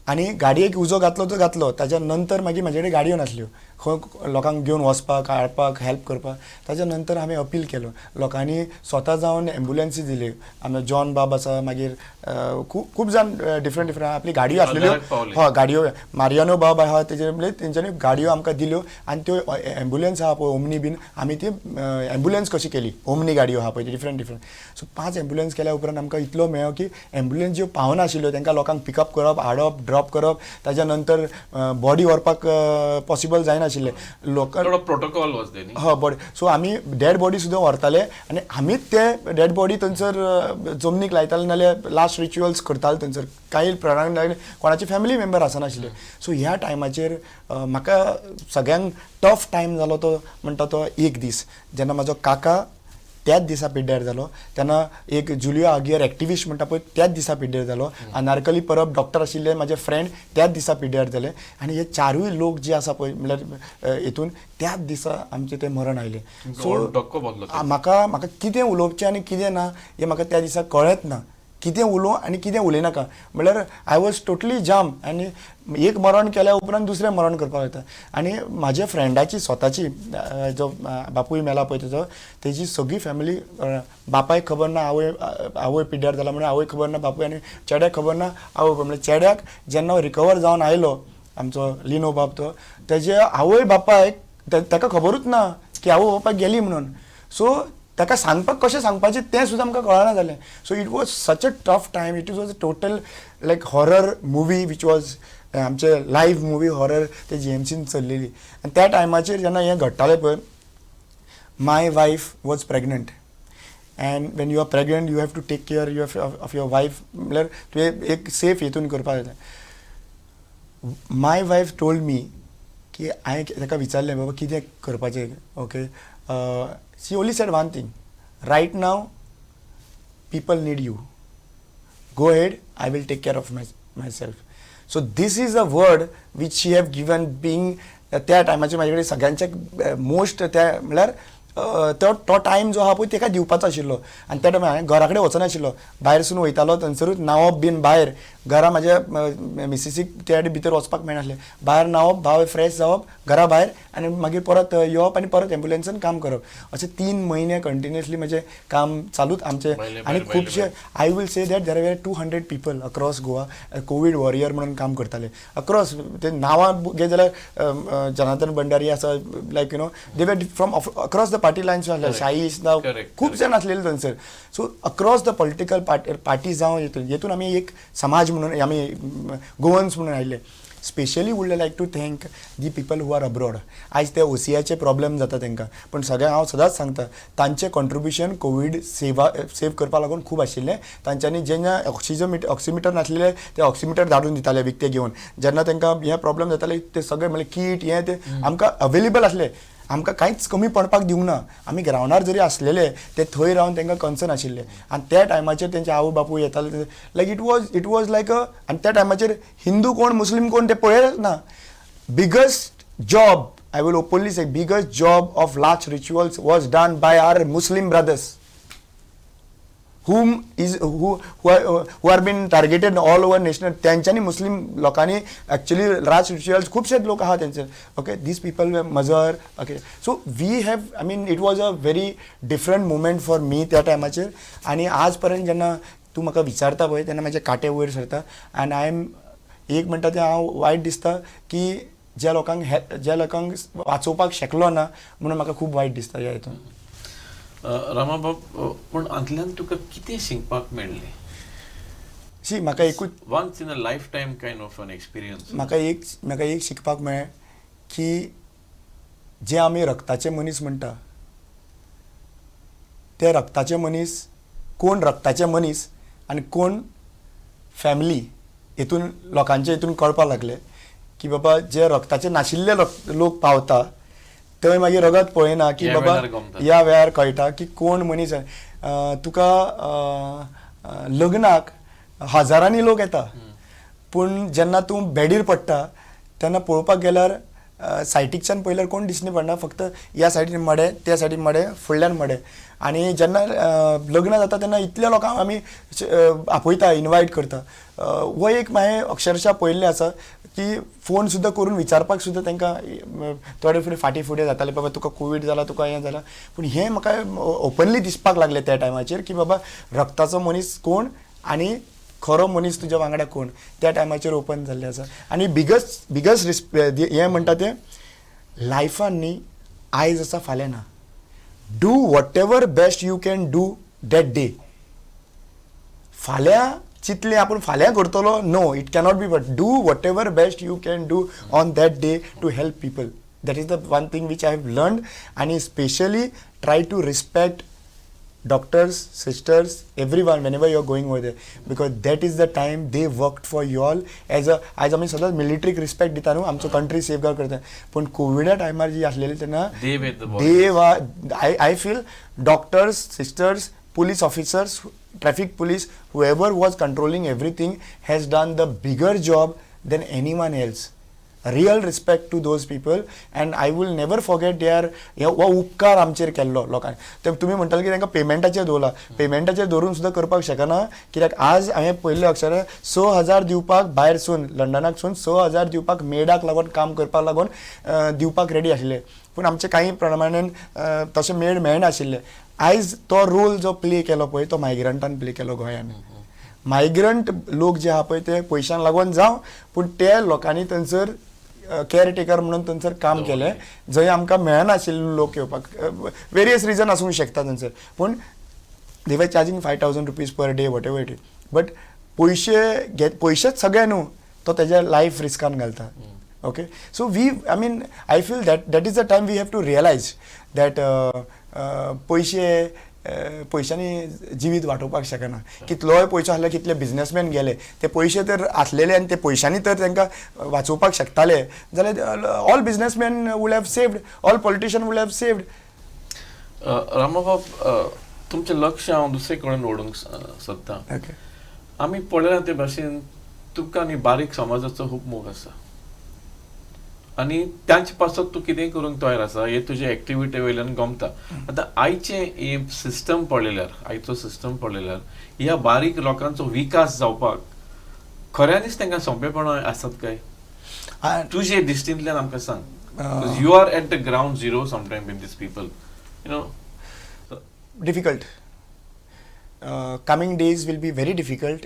आनी गाडयेक उजो घातलो ताच्या नंतर मागीर म्हाजे कडेन गाडयो नासल्यो खंय लोकांक घेवन वचपाक हाडपाक हेल्प करपाक ताच्या नंतर हांवें अपील केलो लोकांनी स्वता जावन एम्ब्युलन्सी दिल्यो आमी जॉन बाब आसा मागीर खूब जाण डिफरंट आपली गाडयो आसलेल्यो हय गाडयो मारियानो बाब आहा तेजे तेंच्यांनी गाडयो आमकां दिल्यो आनी त्यो एम्ब्युलन्स आहा पळय ओमनी बीन आमी ती एम्ब्युलन्स कशी केली ओमनी गाडयो आहा पळय डिफरंट सो 5 एम्ब्युलन्स केल्या उपरांत आमकां इतलो मेळ्ळो की एम्ब्युलन्स ज्यो पावना आशिल्ल्यो तांकां लोकांक पिकअप करप हाडप ड्रॉप करप ताच्या नंतर बॉडी व्हरपाक पॉसिबल जायनाशिल्लें लोकांक प्रोटोकॉल वॉज देयर हय बॉडी सो आमी डेड बॉडी सुद्दां व्हरताले आनी आमीच ते डेड बॉडी थंयसर जमनीक लायताले नाल्यार लास्ट रिच्युअल्स करताले थंयसर कांय प्रणांक कोणाचे फॅमिली मेंबर आसनाशिल्ले सो ह्या टायमाचेर म्हाका सगळ्यांक टफ टायम जालो तो म्हणटा तो एक दीस जेन्ना म्हाजो काका त्याच दिसा पिड्ड्यार जालो. तेन्ना एक जुलियो आगियर एक्टिविस्ट म्हणटा पळय त्याच दिसा पिड्ड्यार जालो. अनारकली परब डॉक्टर आशिल्ले म्हाजे फ्रेंड त्याच दिसा पिड्ड्यार जाले. आनी हे चारूय लोक जे आसा पळय म्हणल्यार हितून त्याच दिसा आमचे ते मरण आयले. सो म्हाका कितें उलोवचें आनी कितें ना हें म्हाका त्या दिसा कळत ना. कितें उलोवं आनी कितें उलयनाका म्हळ्यार आय वॉज टोटली जाम. आनी एक मरण केल्या उपरांत दुसरें मरण करपाक वयता. आनी म्हाज्या फ्रेंडाची स्वताची जो बापूय मेला पळय तेजी सगळी फॅमिली बापायक खबर ना आवय पिड्ड्यार जाला म्हणून आवय खबर ना बापूय आनी चेड्याक खबर ना आवय म्हणजे चेड्याक जेन्ना रिकवर जावन आयलो आमचो लिनो बाब तो तेजे आवय बापायक ताका खबरूच ना की आवय बापायक गेली म्हणून. सो ताका सांगपाक कशें सांगपाचें तें सुद्दां आमकां कळना जालें. So it was such a tough time. It was a total like horror movie which was आमचे लायव्ह मुवी हॉरर ते जीएमसीन चल्लेली. आनी त्या टायमाचेर जेन्ना हें घडटालें पळय my wife was pregnant and when you are pregnant you have to take care of your wife म्हळ्यार तुवें एक सेफ हितून करपाक जाय. माय वायफ टोल्ड मी की हांवें ताका विचारलें बाबा कितें करपाचें. Okay she only said one thing right now people need you. Go ahead, I will take care of myself. So this is a word which she have given being त्या टायमाचेर म्हाजे कडेन सगळ्यांचे मोस्ट त्या म्हळ्यार तो टायम जो आहा पळय ताका दिवपाचो आशिल्लो. आनी त्या टायमार हांवें घरा कडेन वचनाशिल्लो. भायरसून वयतालो थंयसरूच न्हांवप बीन भायर घरा म्हाज्या मिसिसीक त्या भितर वचपाक मेळनासलें. भायर न्हांवप भाव फ्रेश जावप घरा भायर आनी मागीर परत येवप आनी परत एम्ब्युलन्सान काम करप. अशें 3 म्हयने कंटिन्युअसली म्हजें काम चालूच आमचें. आनी खुबशे I will say that there are 200 people across Goa covid warrior म्हणून काम करताले अक्रॉस. ते नांवां घे जाल्यार जनार्दन भंडारी आसा लायक you know they were from across the party lines शाहीस नाव खूब जाण आसलेले थंयसर. So across the political party जावं हेतून आमी एक समाज म्हणून आमी गोवन्स म्हणून आयिल्ले. Specially would like to thank the people who are abroad. आयज ते ओसीआयचे प्रॉब्लेम जाता तांकां पण सगळ्यांक हांव सदांच सांगता तांचें कॉन्ट्रिब्युशन कोवीड सेव करपा लागून खूब आशिल्लें. तांच्यांनी जेन्ना ऑक्सिमिटर नासलेले ते ऑक्सिमिटर धाडून दिताले विकते घेवन. जेन्ना तांकां हे प्रॉब्लेम जाताले ते सगळे म्हणजे किट हे ते आमकां अवेलेबल आसले. आमकां कांयच कमी पडपाक दिवंक ना. आमी ग्रावंडार जरी आसलेले ते थंय रावन तांकां कन्सर्न आशिल्ले. आनी त्या टायमाचेर तेंचे आवय बापूय येताले लायक इट वॉज लायक आनी त्या टायमाचेर हिंदू कोण मुस्लीम कोण ते पळयलेच ना. Biggest job I will openly say biggest job of last rituals was done by our Muslim brothers who are been targeted all over national. त्यांच्यानी मुस्लिम लोकांनी ॲक्च्युली राज रिच्युअल्स खुबशे लोक आहात तेंचे. ओके दीस पीपल मजर. Okay so we have I mean it was a very different moment for me त्या टायमाचेर. आनी आज पर्यंत जेन्ना तूं म्हाका विचारता पळय तेन्ना म्हाजे काटे वयर सरता. आनी आय एम एक म्हणटा तें हांव वायट दिसता की ज्या लोकांक वाचोवपाक शकलो ना म्हणून म्हाका खूब वायट दिसता ह्या हितून. रामा बाब पूण हातूंतल्यान तुका कितें शिकपाक मेळ्ळें? शी म्हाका एकूच once in a lifetime kind of an experience. म्हाका एक शिकपाक मेळ्ळें की जे आमी रक्ताचे मनीस म्हणटा ते रक्ताचे मनीस कोण रक्ताचे मनीस आनी कोण फॅमिली हेतून लोकांचे हितून कळपाक लागले की बाबा जे रक्ताचे नाशिल्ले लोक पावता थंय मागीर रगत पळयना की बाबा ह्या वेळार कळटा की कोण मनीस. तुका लग्नाक हजारांनी लोक येता पूण जेन्ना तूं बेडीर पडटा तेन्ना पळोवपाक गेल्यार सायटीकच्यान पळयल्यार कोण दिसनी पडना. फक्त ह्या सायडीन मडे त्या सायडीन मडे फुडल्यान मडे. आनी जेन्ना लग्न जाता तेन्ना इतल्या लोकांक आमी आपयता इनवायट करता. हो एक हांवें अक्षरशा पळयल्लें आसा की फोन सुद्दां करून विचारपाक सुद्दां तांकां थोडे फुडें फुडें जाताले बाबा तुका कोवीड जाला तुका हें जालां. पूण हें म्हाका ओपनली दिसपाक लागलें त्या टायमाचेर की बाबा रक्ताचो मनीस कोण आनी खरो मनीस तुज्या वांगडा कोण त्या टायमाचेर ओपन जाल्लें आसा. आनी बिगस्ट हें म्हणटा तें लायफान न्ही आयज आसा फाल्यां ना. Do whatever best you can do that day. फाल्यां चितलें आपूण फाल्यां करतलो no it cannot be but do whatever best you can do on that day to help people. That is the one thing which I have learned. आनी specially try to respect doctors, sisters, everyone, whenever you're going over there, because that is the time they worked for you all as a, आज आम्ही सदांच मिलिटरीक respect दिता न्हू, आमचो country safeguard करता, पण कोविडा टायमार जी आसलेली तेन्ना I feel doctors, sisters, police officers, traffic police, whoever was controlling everything has done the bigger job than anyone else. Real respect to those people, and I will never forget their उपकार आमचेर केल्लो लोकांनी. ते तुमी म्हणटाले की तांकां पेमेंटाचेर दवरला, पेमेंटाचेर दवरून सुद्दां करपाक शकना, कित्याक आज हांवें पयले अक्षर 6,000 दिवपाक भायरसून लंडनाकसून 6,000 दिवपाक मेडाक लागून काम करपाक लागून दिवपाक रेडी आशिल्ले, पूण आमचे काही प्रमाणान तशें मेड मेळनाशिल्ले. आयज तो रोल जो प्ले केलो पळय तो मायग्रंटान प्ले केलो गोंयान. मायग्रंट लोक जे आहा पळय ते पयशांक लागून जावं, पूण ते लोकांनी थंयसर केअरटेकर म्हणून थंयसर काम केलें, जंय आमकां मेळनाशिल्ले लोक येवपाक वेरियस रिजन आसूंक शकता थंयसर, पूण they were charging 5,000 rupees per day whatever it is. But पयशेच सगळे न्हू, तो तेज्या लायफ रिस्कान घालता. Okay, so I feel that is the time we have to realize that पयशांनी जिवीत वाटोवपाक शकना. कितलोय पयसो आसल्यार कितले बिझनेसमॅन गेले, ते पयशे तर आसलेले आनी ते पयशांनी तर तांकां वाचोवपाक शकताले जाल्यार all businessman would have saved, all politician would have saved. रामाबाब, तुमचें लक्ष हांव दुसरे कडेन ओडूंक सोदतां. आमी पळयला ते भाशेन तुका न्ही बारीक समाजाचो खूब मोग आसा, आनी तांचे पासत तूं कितेंय करूंक तयार आसा, हे तुजे एक्टिविटी वयल्यान गमता. आतां आयचें हे सिस्टम पळयल्यार, आयचो सिस्टम पळयल्यार ह्या बारीक लोकांचो विकास जावपाक खऱ्यांनीच तांकां सोंपेपणां आसात काय? तुजे दिश्टींतल्यान आमकां सांग. You are at the ground zero sometime with this people, difficult. Coming days will be very difficult.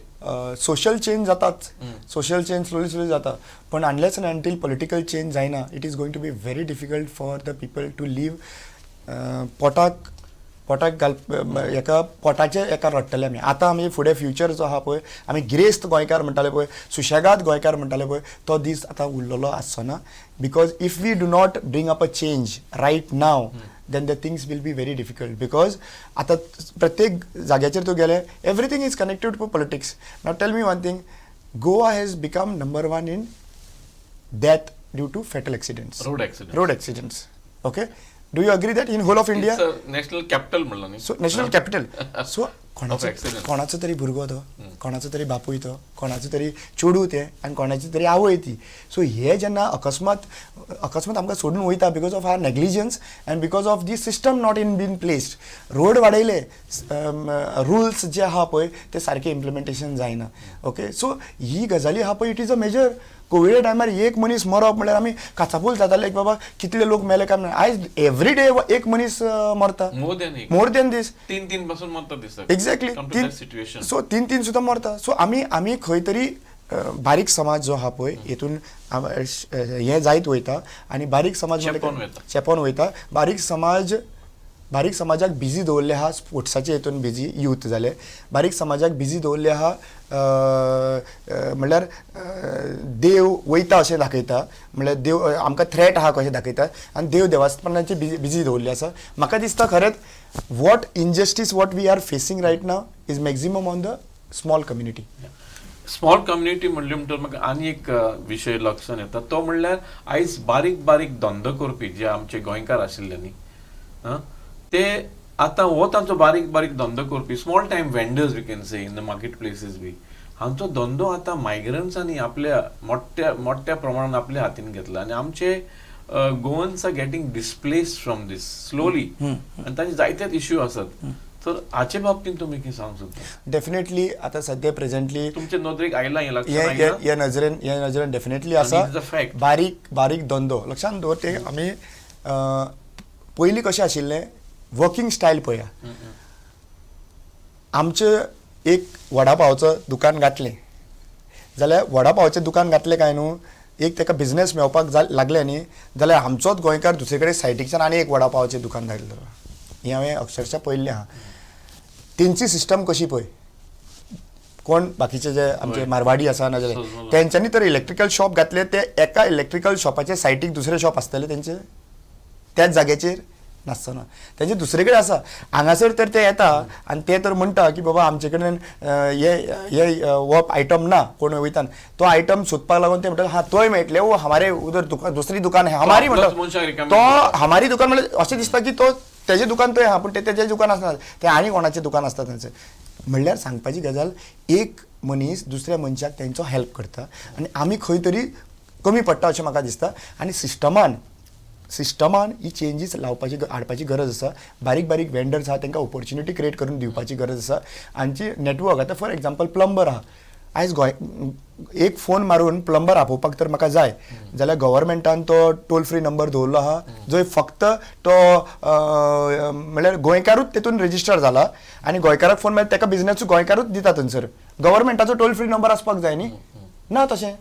Social change जाताच, सोशल चेंज स्लोली जाता, पण unless and until political change जायना, it is going to be very difficult for the people to live. पोटाक पोटाचे एका रडटले आमी. आतां आमी फुडें फ्युचर जो आहा पळय, आमी गिरेस्त गोंयकार म्हणटाले पळय, सुशेगाद गोंयकार म्हणटाले पळय, तो दीस आतां उरलेलो आसचो ना. Because if we do not bring up a change right now, then the things will be very difficult, because आता प्रत्येक जाग्याचेर तूं गेले, everything is connected to politics. Now tell me one thing, Goa has become number 1 in death due to fatal accidents. Road accidents. Okay, do you agree that in whole of India? It's a national capital म्हणला न्ही. So national capital. So कोणाचो तरी भुरगो तो, कोणाचो तरी बापूय तो, कोणाचो तरी चेडूं तें, आनी कोणाची तरी आवय ती. सो हे जेन्ना अकस्मात आमकां सोडून वयता because of our negligence and because of the system not in been placed. Road वाडयले, रुल्स जे आहा पळय ते सारके इम्प्लिमेंटेशन जायना. ओके, सो ही गजाली आहा पळय, इट इज अ मेजर. कोविडा टायमार एक मनीस मरप म्हळ्यार आमी काचापूल जाताले की बाबा कितले लोक मेले काय म्हणून. आयज एवरी डे एक मनीस मरता, मोर देन दीस. 3 पासून मरता दिसता. एक्झॅक्टली. सो 3 सुद्दां मरता. सो आमी खंय तरी बारीक समाज जो आहा पळय हेतून हें जायत वयता, आनी बारीक समाज चेपोन वयता. बारीक समाजाक बिजी दवरले आहा स्पोर्ट्साचे हेतून बिजी यूथ जाले. बारीक समाजाक बिजी दवरले आहा म्हणल्यार देव वयता अशें दाखयता, म्हणल्यार देव आमकां थ्रेट आहा कशें दाखयता, आनी देव देवस्थानाचे बिजी दवरले आसा. म्हाका दिसता खरेंच what injustice what we are facing right now is maximum on the small community. Small community म्हणले म्हणटच म्हाका आनी एक विशय लक्षांत येता, तो म्हणल्यार आयज बारीक बारीक धंदो करपी जे आमचे गोंयकार आशिल्ले न्ही, ते आतां हो तांचो बारीक बारीक धंदो करपी small time vendors we can say in the market places बी, हांचो धंदो आतां मायग्रंट्सांनी आपल्या मोठ्या प्रमाणात आपल्या हातीन घेतला, आनी आमचे Goans are getting displaced from these slowly, आनी तांचे जायतेच इश्यू आसात. तर हाचे बाबतींत तुमी कितें सांगूंक सोदता? डेफिनेटली आतां सद्या प्रेझेंटली तुमचे नदरेक आयलां हें लक्षांत? ह्या नजरेन डेफिनेटली आसा. बारीक धंदो लक्षांत दवर. ते आमी पयलीं कशें आशिल्लें वर्किंग स्टायल पळया. आमचें एक वडा पावचं दुकान घातलें जाल्यार वडा पावचें दुकान घातलें काय न्हू, एक ताका बिझनेस मेळपाक लागलें न्ही जाल्यार आमचोच गोंयकार दुसरे कडेन सायटीच्यान आनी एक वडा पावचें दुकान घातलें. हें हांवें अक्षरशः पळयल्लें आहा. तेंची सिस्टम कशी पळय, कोण बाकीचे जे आमचे मारवाडी आसा नाजाल्यार तेंच्यांनी तर इलेक्ट्रिकल शॉप घातले, ते एका इलेक्ट्रिकल शॉपाचे सायटीक दुसरे शॉप आसतले तेंचे त्याच जाग्याचेर, नासतना तेजे दुसरे कडेन आसा. हांगासर तर ते येता आनी ते तर म्हणटा की बाबा आमचे कडेन हे हो आयटम ना, कोण वयता तो आयटम सोदपाक लागून ते म्हणटा हा तोय मेळटले वो हमारे उधर दुकान दुसरी दुकान है हमारी म्हणटा तो हमारी दुकान म्हणजे अशें दिसता की तो तेजे दुकान थंय आहा पूण ते तेजे दुकान आसना, ते आनी कोणाचें दुकान आसता थंयचें. म्हणल्यार सांगपाची गजाल एक मनीस दुसऱ्या मनशाक तेंचो हेल्प करता आनी आमी खंय तरी कमी पडटा अशें म्हाका दिसता. आनी सिस्टमान ही चेंजीस हाडपाची गरज आसा. बारीक बारीक वेंडर्स आहा तांकां ऑपॉर्च्युनिटी क्रिएट करून दिवपाची गरज आसा. आमची नेटवर्क आतां फॉर एग्जांपल प्लंबर आहा, आयज गोंय एक फोन मारून प्लंबर आपोवपाक तर म्हाका जाय जाल्यार गव्हर्मेंटान तो टोल फ्री नंबर दवरलो आहा जो फक्त तो म्हणल्यार गोंयकारूच तेतून रजिस्टर जाला आनी गोंयकाराक फोन मारता ताका बिझनेस गोंयकारूच दिता थंयसर. गव्हर्मेंटाचो टोल फ्री नंबर आसपाक जाय न्ही, ना तशें.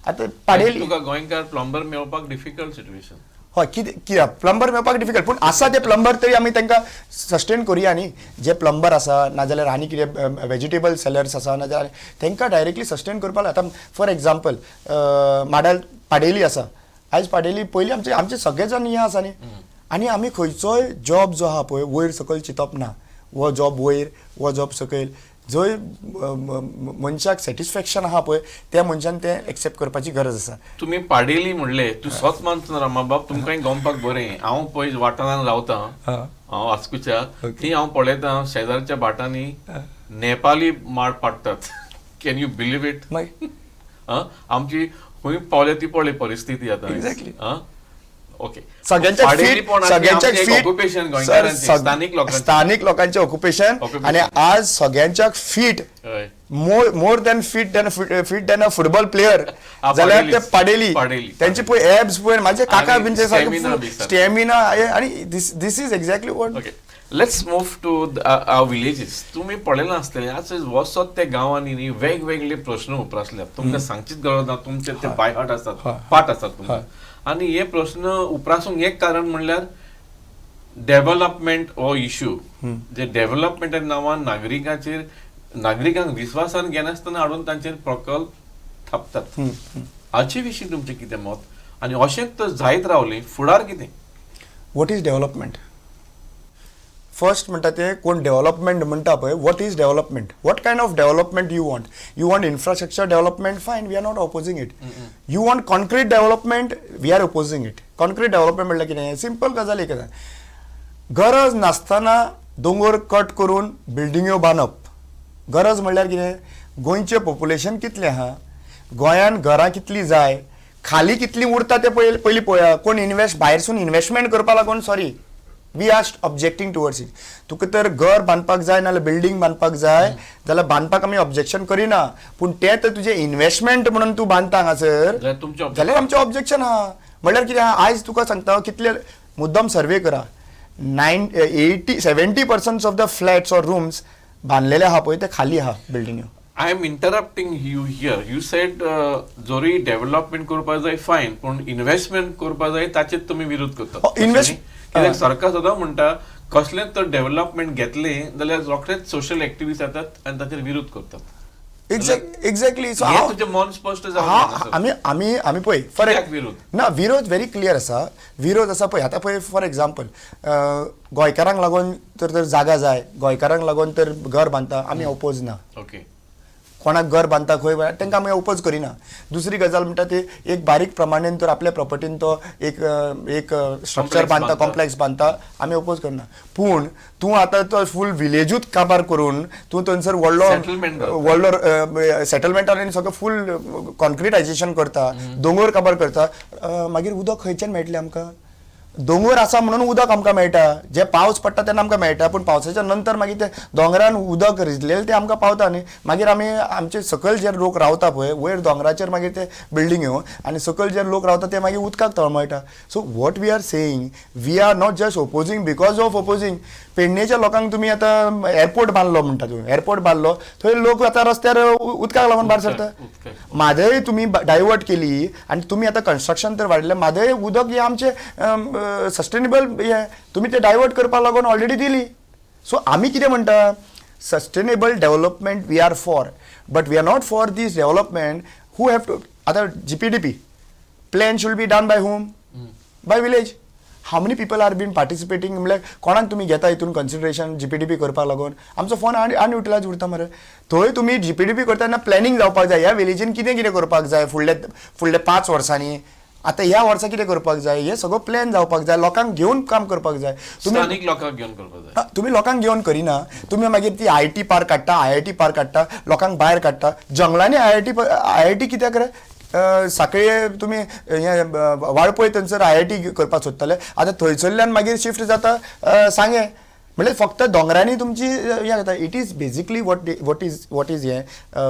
आतां पाडेली तुका गोंयकार प्लंबर मेळपाक डिफिकल्ट सिच्युएशन. हय कितें प्लंबर मेळपाक डिफिकल्ट पूण आसा ते प्लंबर तरी आमी तांकां सस्टेन करुया न्ही. जे प्लंबर आसा नाजाल्यार आनी कितें वेजिटेबल सेलर्स आसा नाजाल्यार तांकां डायरेक्टली सस्टेन करपाक आतां फॉर एग्जांपल माडाल पाडेली आसा. आयज पाडेली पयलीं आमचे सगळे जाण हें आसा न्ही आनी आमी खंयचोय जॉब जो आहा पळय वयर सकयल चिंतप ना. हो जॉब वयर वो जॉब सकयल जंय मनशाक सॅटिस्फॅक्शन आहा पळय त्या मनशान तें एक्सेप्ट करपाची गरज आसा. तुम्ही पाडेली म्हणले तू स्वच मानता रामाबाब तुमकां गमपाक बरें. हांव पळय वाठारांत रावतां, हांव वास्कोच्या थंय हांव पळयतां शेजारच्या भाटांनी नेपाली माड पाडटात. Can you believe it? आमची खंय पावले ती पळय परिस्थिती आतां. एक्झॅक्टली. ओके. स्थानिक लोकांचे ऑक्युपेशन आणि आज सगळ्यांच्याक fit more than fit than a football player जाल्यार ते पाडेली त्यांची पळय एब्स पळय माझे काका बीनचे स्टॅमिना आणि this is exactly what. Let's move to our villages. तुम्ही पळयलां आसतलें आज वचत त्या गांवांनी न्ही वेगवेगळे प्रश्न उप्रासल्यात. तुमकां सांगचीच गरज ना, तुमचे ते बाय हार्ट आसतात, पाठ आसतात तुमकां. आणि हे प्रश्न उप्रासूंक एक कारण म्हणल्यार डेव्हलपमेंट हो इश्यू. जे डेव्हलपमेंटा नांवान नागरिकांक विश्वासान घेनासतना हाडून तांचेर प्रकल्प थापतात. हाचे विशीं तुमचें कितें मत? आनी अशेंच तर जायत रावलें फुडार कितें? What is development? फर्स्ट म्हणटा ते कोण डेव्हलपमेंट म्हणटा पळय, what is development? What kind of development you want? You want infrastructure development? Fine, we are not opposing it. You want concrete development? We are opposing it. Concrete development म्हणल्यार कितें? Simple गजाल एक आसा, गरज नासतना दोंगर कट करून बिल्डिंग्यो बांदप. गरज म्हणल्यार कितें? गोंयचें पॉप्युलेशन कितलें आहा, गोंयांत घरां कितलीं जाय, खाली कितलीं उरता ते पयलीं पळोवया. कोण भायरसून इन्व्हेस्टमेंट करपा लागून sorry we are objecting towards it. तुका तर घर बांदपाक जाय नाल्यार बिल्डींग बांदपाक जाय जाल्यार बांदपाक आमी ऑब्जेक्शन करिना, पूण ते तर तुजें इन्व्हेस्टमेंट म्हणून तूं बांदता हांगासर जाल्यार आमचें ऑब्जेक्शन आहा. म्हणल्यार कितें आहा, आयज तुका सांगता कितले मुद्दम सर्वे करा, 70% of the flats or rooms बांदलेले आहा पळय ते खाली आहा बिल्डिंग्यो. I am interrupting you here. You said जोरी डेव्हलपमेंट करपाक जाय फायन, पूण इन्व्हेस्टमेंट करपाक जाय ताचेर तुमी विरोध करतात. कित्याक सरकार सदां म्हणटा कसलेंच तर डेव्हलपमेंट घेतलें जाल्यार रोखडेच सोशल एक्टिव्हिस्ट येतात आनी ताचेर विरोध करतात. एक्झॅक्टली. सो तुजें मन स्पश्ट जावन आमी पळय फॉर ना विरोध व्हेरी क्लियर आसा. विरोध आसा पळय आतां पळय फॉर एग्जांपल गोंयकारांक लागून तर जागा जाय, गोंयकारांक लागून तर घर बांदता, आमी ओपोज ना. ओके. कोणाक घर बांदता खंय तांकां आमी ओपोज करिना. दुसरी गजाल म्हणटा ती एक बारीक प्रमाणेन तर आपल्या प्रॉपर्टीन तो एक स्ट्रक्चर बांदता, कॉम्प्लेक्स बांदता, आमी ओपोज करना. पूण तूं आतां तो फूल विलेजूच काबार करून तूं थंयसर व्हडलो सेटलमेंटान आनी सगळें फूल कॉन्क्रिटायजेशन करता, दोंगर काबार करता, मागीर उदक खंयच्यान मेळटलें आमकां? दोंगर आसा म्हणून उदक आमकां मेळटा, जे पावस पडटा तेन्ना आमकां मेळटा, पूण पावसाच्या नंतर मागीर ते दोंगरान उदक रिजलेलें ते आमकां पावता न्ही. मागीर आमी आमचे सकयल जे लोक रावता पळय वयर दोंगराचेर मागीर ते बिल्डिंग्यो आनी सकयल जे लोक रावता ते मागीर उदकाक तळमळटा. So what we are saying, we are not just opposing because of opposing. पेडणेच्या लोकांक तुमी आतां एअरपोर्ट बांदलो म्हणटा, तूं एअरपोर्ट बांदलो थंय लोक आतां रस्त्यार उदकाक लागून भायर सरता. म्हादय तुमी डायवर्ट केली आनी तुमी आतां कन्स्ट्रक्शन तर वाडलें, म्हादय उदक हें आमचें सस्टेनेबल हें तुमी ते डायवर्ट करपाक लागून ऑलरेडी दिली. सो आमी कितें म्हणटा, sustainable development we are for, but we are not for this development who have to. आतां GPDP plan should be done by whom? By village. How many people are been participating म्हणल्यार कोणाक तुमी घेता हितून consideration GPDP करपाक लागून आमचो phone अनयुटिलायज उरता मरे. थंय तुमी जीपीडीपी करता तेन्ना प्लॅनिंग जावपाक जाय. ह्या विलेजीन कितें कितें करपाक जाय फुडले 5 वर्सांनी, आतां ह्या वर्सा कितें करपाक जाय, हे सगळो प्लॅन जावपाक जाय. लोकांक घेवन काम करपाक जाय. स्थानीक लोकांक घेवन करपाक जाय. तुम्ही लोकांक घेवन करिना. तुम्ही मागीर ती आयटी पार्क काडटा, आयआयटी पार्क काडटा, लोकांक भायर काडटा. जंगलांनी आयआयटी कित्याक रे? साखळे तुमी हे वाळपय थंयसर आयआयटी करपाक सोदताले. आतां थंयसरल्यान मागीर शिफ्ट जाता सांगे. म्हणजे फक्त दोंगरांनी तुमची हें जाता. It is basically what is हें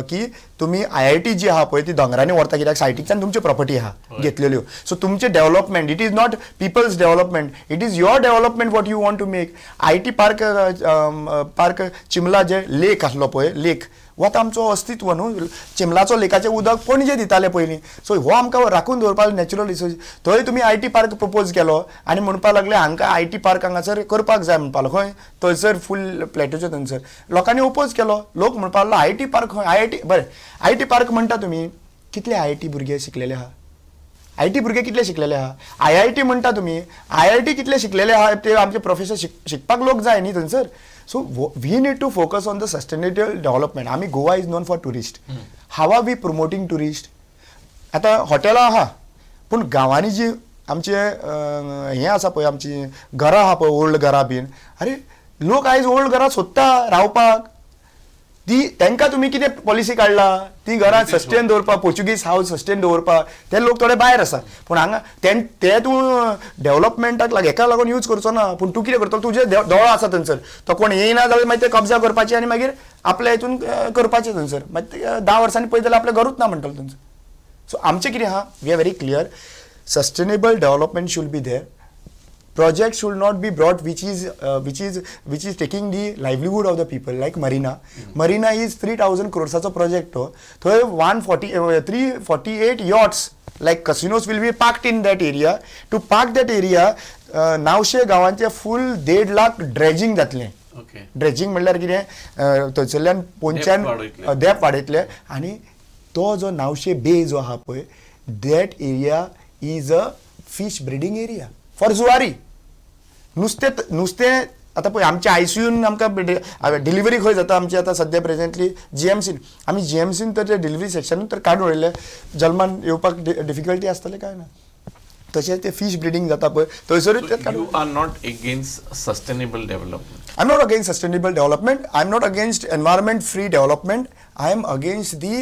की तुमी आयआयटी जी आहा पळय ती दोंगरांनी व्हरता कित्याक सायटीच्यान तुमच्यो प्रॉपर्टी आहा घेतलेल्यो. सो तुमचे development, it is not people's development, it is your development what you want to make. IT park चिमला जे लेक आसलो पळय, लेक हो आतां आमचो अस्तित्व न्हू. चिमलाचो लेकाचें उदक पणजे दिताले पयलीं. सो हो आमकां राखून दवरपाक नॅचरल रिसोर्स. थंय तुमी आयटी पार्क प्रपोज केलो आनी म्हणपाक लागले हांकां आयटी पार्क हांगासर करपाक जाय म्हणपाक लागलो. खंय? थंयसर फूल प्लॅटोच्या थंयसर. लोकांनी ओपोज केलो. लोक म्हणपाक लागलो आयटी पार्क खंय? आयआयटी बरें आयटी पार्क म्हणटा तुमी. कितले आयआयटी भुरगे शिकलेले आहा? आयटी भुरगे कितले शिकलेले आहा? आयआयटी म्हणटा तुमी. आयआयटी कितले शिकलेले आहा ते आमचे प्रोफेसर शिकपाक लोक जाय न्ही थंयसर. So we need to focus on the sustainable development. आम्ही Goa is known for tourist. How are we promoting tourist? आता हॉटेलां आहा पूण गांवांनी जी आमचे हें आसा पळय, आमची घरां आहा पळय ओल्ड घरां बीन, अरे लोक आयज ओल्ड घरां सोदता रावपाक. तांकां तुमी कितें पॉलिसी काडला? ती घरां सस्टेन दवरपाक, पोर्चुगीज हावस सस्टेन दवरपाक ते लोक थोडे भायर आसा. पूण हांगा ते तूं डेव्हलपमेंटाक हेका लागून यूज करचो ना. पूण तूं कितें करतलो? तुजे दोळो आसा थंयसर, तो कोण येयना जाल्यार मागीर ते कब्जा करपाचे आनी मागीर आपल्या हितून करपाचें थंयसर. मागीर 10 वर्सांनी पळयत जाल्यार आपलें घरूच ना म्हणटलो थंयसर. सो आमचें कितें आहा? We are very clear. Sustainable development should be there. Project should not be brought which is taking the livelihood of the people, like Marina. Marina is 3,000 crores project. So 348 yachts like casinos will be parked in that area. To park that area, 900 गावांचे full 1.5 lakh dredging जातले. Dredging म्हणल्यार कितें? थंयसरल्यान पोंच्यान देप वाडयतले आनी तो जो 900 बे जो आहा पळय, that area is a fish breeding area for Zuari. नुस्तें आतां पळय आमच्या आयसीयून आमकां डिलिव्हरी खंय जाता आमची आतां सद्या प्रेझेंटली जीएमसीन. आमी जीएमसीन तर ते डिलिव्हरी सेक्शन तर काडून उडयले. जल्मान येवपाक डिफिकल्टी आसतले काय ना. तशेंच ते फिश ब्रिडींग जाता पळय थंयसरूच ते काडून. You are not against sustainable development? I am not against sustainable development. I am not against environment free development. I am against the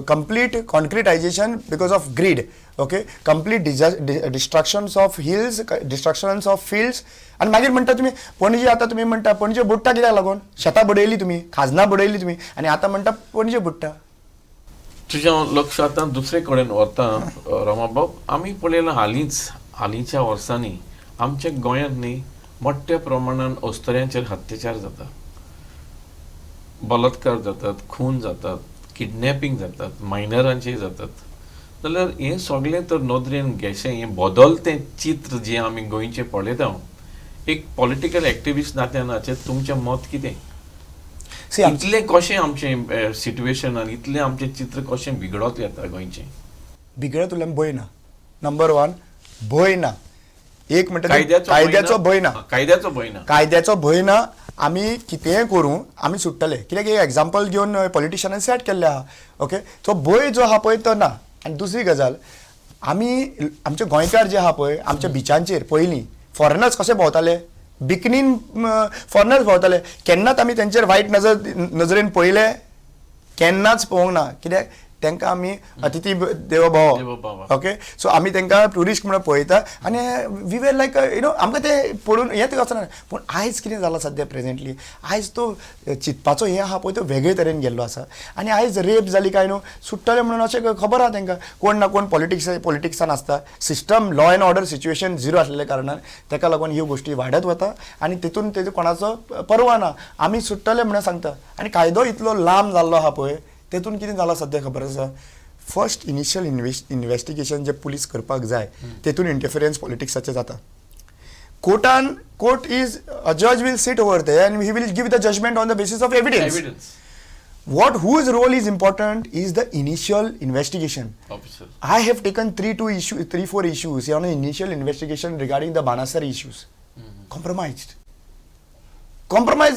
complete concretization because of greed. Okay, complete destructions of hills, destructions of fields. आणि मागीर म्हणटा तुम्ही पणजे, आता तुम्ही म्हणता पणजे बुडटा कित्याक लागून? शेतां बुडयली तुम्ही, खाजनां बुडयली तुम्ही आणि आता म्हणटा पणजे बुडटा. तुझें लक्ष आतां दुसरे कडेन वता रमाबाब. आमी पळयलां हालींच्या वर्सांनी आमच्या गोंयांत न्ही मोठ्या प्रमाणात अस्तऱ्यांचेर अत्याचार जाता, बलात्कार जातात, खून जातात, किडनॅपिंग जातात, मायनरांचे जातात. जाल्यार हें सगळें तर नदरेन घेशें हें बदलतें चित्र जें आमी गोंयचें पळयता, एक पॉलिटिकल एक्टिविस्ट नात्यान हाचेर तुमचें मत कितें? इतलें कशें आमचें सिट्युएशन आनी इतलें आमचें चित्र कशें बिगडत येता गोंयचें? बिगडत उरल्यार भंय ना. नंबर 1 भंय ना. एक म्हणटा कायद्याचो भंय ना. कायद्याचो भंय ना. आमी कितेंय करूं आमी सुट्टले. कित्याक एक एग्जाम्पल घेवन पॉलिटिशियनांनी सेट केल्ले आहा. ओके, तो भंय जो आहा पळय तो ना. आनी दुसरी गजाल, आमी आमचे गोंयकार जे आहा पळय आमच्या बिचांचेर पयलीं फॉरेनर्स कशे भोंवताले, बिकनीन फॉरेनर्स भोंवताले. केन्नाच आमी तेंचेर वायट नजरेन पळयले केन्नाच पळोवंक ना. कित्याक तांकां आमी अतिथी देवो भव. ओके, सो आमी तांकां ट्युरिस्ट म्हणून पळयता आनी वी वर लायक आमकां ते पळोवन हेंच वचना. पूण आयज कितें जालां सद्या प्रेझेंटली, आयज तो चिंतपाचो हें आहा पळय तो वेगळे तरेन गेल्लो आसा. आनी आयज रेप जाली काय न्हू सुट्टले म्हणून अशें खबर आहा तांकां. कोण ना कोण पॉलिटिक्सान आसता. System law end order situation zero आसलेल्या कारणान ताका लागून ह्यो गोश्टी वाडत वता आनी तितून तेजो कोणाचो परवा ना. आमी सुट्टले म्हणून सांगता. आनी कायदो इतलो लांब जाल्लो आहा पळय तेतून कितें जालां सद्या खबर आसा? फर्स्ट इनिशियल इन्व्हेस्टिगेशन जे पुलीस करपाक जाय तेतून इंटरफिरन्स पॉलिटिक्साचें जाता. कोर्ट इज अ जज will sit over there and he will give the judgement on the basis of evidence. whose role is important is the initial investigation. Officer. I have taken 3-4 issues on an initial investigation regarding the Banasar issues. Compromised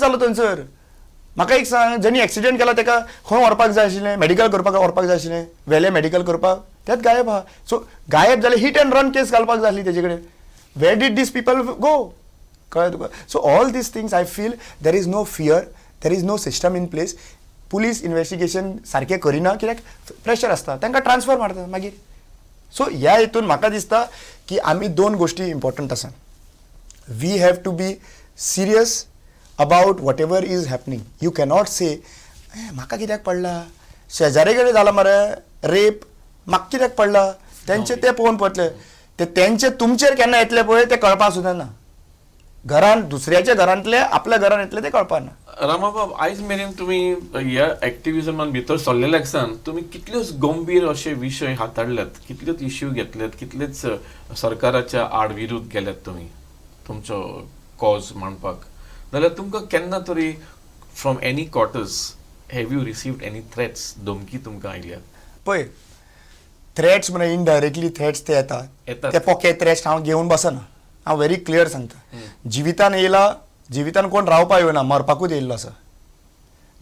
जालो थंयसर. म्हाका एक सांग, जेणी accident केला तेका खंय व्हरपाक जाय आशिल्लें, मेडिकल करपाक व्हरपाक जाय आशिल्लें, वेले मेडिकल करपाक, त्यात गायब आहा. सो गायब जाले, हिट एंड रन केस घालपाक जाय आसली तेजे कडेन. Where did this people go? कळ्ळें तुका? So all this things I feel there is no fear, there is no system in place. Police investigation सारकें करिना, कित्याक प्रेशर आसता, तांकां ट्रान्सफर मारता मागीर. सो ह्या हितून म्हाका दिसता की आमी 2 गोश्टी इम्पॉर्टंट आसा. We have to be serious about whatever is happening. You cannot say म्हाका कित्याक पडला, शेजारी कडेन जाला मरे रेप, म्हाका कित्याक पडला, तेंचे ते पळोवन पळतले, ते तेंचे तुमचेर केन्ना येतले पळय ते कळपाक सुद्दां ना. घरान दुसऱ्याच्या घरांतले आपल्या घरान येतले ते कळपाक ना. रामाबाब, आयज मेरेन तुमी ह्या एक्टिविजमान भितर सरलेल्याक सान तुमी कितल्योच गंभीर अशे विशय हाताळल्यात, कितल्योच इश्यू घेतल्यात, कितलेच सरकाराच्या आड विरुद्ध गेल्यात तुमी तुमचो कॉज मांडपाक. जाल्यार तुमकां केन्ना तरी from any quarters have you received any threats, धमकी तुमकां आयल्यात? पळय, थ्रेट्स म्हणजे इनडायरेक्टली थ्रेट्स ते येतात, ते पोके थ्रेट्स हांव घेवन बसना. हांव व्हेरी क्लियर सांगता. जिवितान येयला, जिवितान कोण रावपाक येवना, मरपाकूच येयल्लो आसा.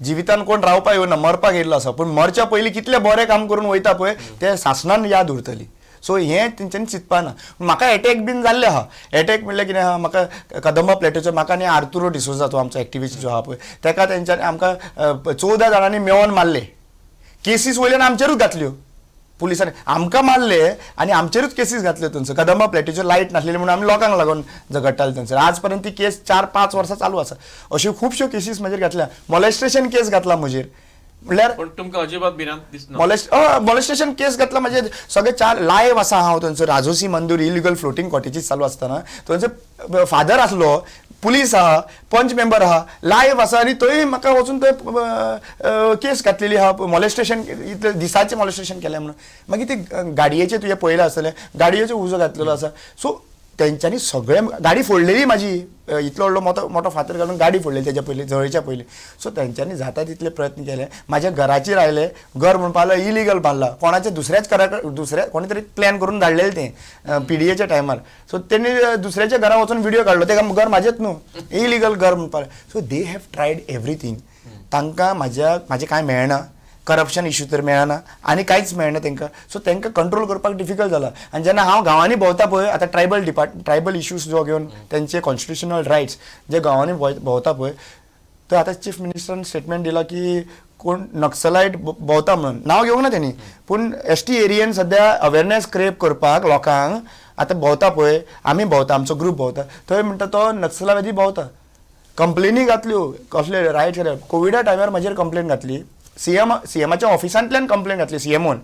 जिवितान कोण रावपाक येवना, मरपाक येयल्लो आसा. पूण मरच्या पयलीं कितलें बरें काम करून वयता पळय ते सासणान याद उरतली. सो हें तेंच्यांनी चिंतपा ना. माका एटॅक बीन जाल्ले आहा. एटॅक म्हणल्यार कितें आहा, म्हाका कदंबा प्लॅटूचो म्हाका आनी आर्तुरो डिसोजा जो आमचो एक्टिविस्ट जो आहा पळय, तेका तेंच्यांनी आमकां 14 जाणांनी मेळोन मारले. केसीस वयल्यान आमचेरूच घातल्यो पुलिसांनी, आमकां मारले आनी आमचेरूच केसीस घातल्यो थंयसर. कदंबा प्लॅटूचेर लायट नासलेली म्हणून आमी लोकांक लागून झगडटाले थंयसर. आज पर्यंत ती केस 4-5 वर्सां चालू आसा. अश्यो खुबश्यो केसीस म्हजेर घातल्या. मॉलेस्टेशन केस घातला म्हजेर, म्हणल्यार तुमकां अजिबात भिरांत दिसना? मॉलेस्टेशन केस घातला म्हणजे सगळे 4 लायव्ह आसा. हांव थंयसर राजोसी मंदूर इलिगल फ्लोटींग कॉटेजीस चालू आसतना थंयसर फादर आसलो, पुलीस आहा, पंच मेंबर आहा, लायव्ह आसा, आनी थंय म्हाका वचून थंय केस घातलेली आहा, मॉलेस्टेशन, इतले दिसाचें मॉलेस्टेशन केलें म्हणून. मागीर ते गाडयेचे तुवें पळयलें आसतलें, गाडयेचो उजो घातलेलो आसा. सो तेंच्यांनी सगळे गाडी फोडलेली म्हाजी, इतलो व्हडलो मोठो फातर घालून गाडी फोडलेली तेच्या पयलीं, जवळच्या पयलीं. सो तेंच्यांनी जाता तितले प्रयत्न केले. म्हाज्या घराचेर आयले, घर म्हणपा लागलो इलिगल बांदला, कोणाच्या दुसऱ्या कोणी तरी प्लॅन करून धाडलेलें तें PDAच्या टायमार. सो तेणी दुसऱ्याच्या घरा वचून व्हिडिओ काडलो, तेका घर म्हाजेंच न्हू, इलिगल घर म्हणपा. So they have triad everything. तांकां म्हाजें कांय मेळना, करप्शन इश्यू तर मेळना आनी कांयच मेळना तांकां. सो तांकां कंट्रोल करपाक डिफिकल्ट जाला. आनी जेन्ना हांव गांवांनी भोंवता पळय, आतां ट्रायबल इश्यूज जो घेवन तेंचे कॉन्स्टिट्युशनल रायट्स जे गांवांनी भोंवता पळय, तर आतां चीफ मिनिस्टरान स्टेटमेंट दिला की कोण नक्सलायट भोंवता म्हणून, नांव घेवंक ना तेणी, पूण ST एरियेन सद्या अवेरनेस क्रिएट करपाक लोकांक आतां भोंवता पळय, आमी भोंवता, आमचो ग्रूप भोंवता, थंय म्हणटा तो नक्सलावादी भोंवता. कंप्लेनी घातल्यो, कसले रायट्स केले. कोविडा टायमार म्हजेर कंप्लेन घातली, सीएमाच्या ऑफिसांतल्यान कंप्लेन घातली सीएमओन,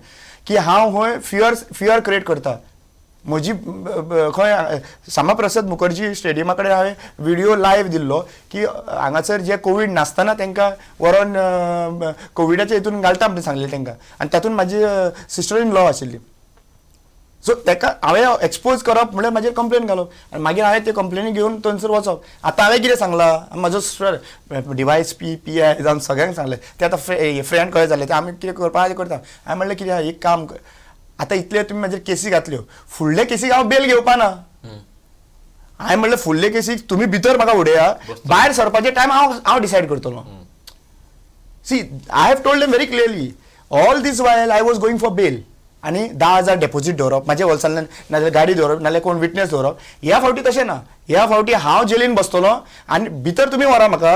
की हांव खंय फियर क्रिएट करता. म्हजी खंय श्यामाप्रसाद मुखर्जी स्टेडियमा कडेन हांवें व्हिडिओ लायव्ह दिल्लो की हांगासर जे कोवीड नासतना तांकां व्हरोन कोविडाच्या हितून घालता म्हणून सांगलें तांकां. आनी तातूंत म्हाजी सिस्टर इन लॉ आशिल्ली. सो ताका हांवें एक्सपोज करप म्हणल्यार म्हाजेर कंप्लेन घालप, आनी मागीर हांवें ते कंप्लेनी घेवन थंयसर वचप. आतां हांवें कितें सांगलां, म्हजो सिस्टर डिवायस PI जावन सगळ्यांक सांगलें. ते आतां फ्रेंड कळ्ळे जाले, ते आमी कितें करपा करता. हांवें म्हणलें कितें एक काम कर, आतां इतले तुमी म्हाजेर केसी घातल्यो, फुडले केसीक हांव बेल घेवपा ना. हांवें म्हणलें फुडले केसीक तुमी भितर म्हाका उडया, भायर सरपाचे टायम हांव डिसायड करतलो. See, I have told them very clearly, all these while I was going for bail, आनी 10,000 डेपोजीट दवरप म्हाज्या वॉल्सांतल्यान, नाजाल्यार गाडी दवरप, नाजाल्यार कोण विटनेस दवरप. ह्या फावटी तशें ना. ह्या फावटी हांव जेलीन बसतलो आनी भितर तुमी व्हरा म्हाका,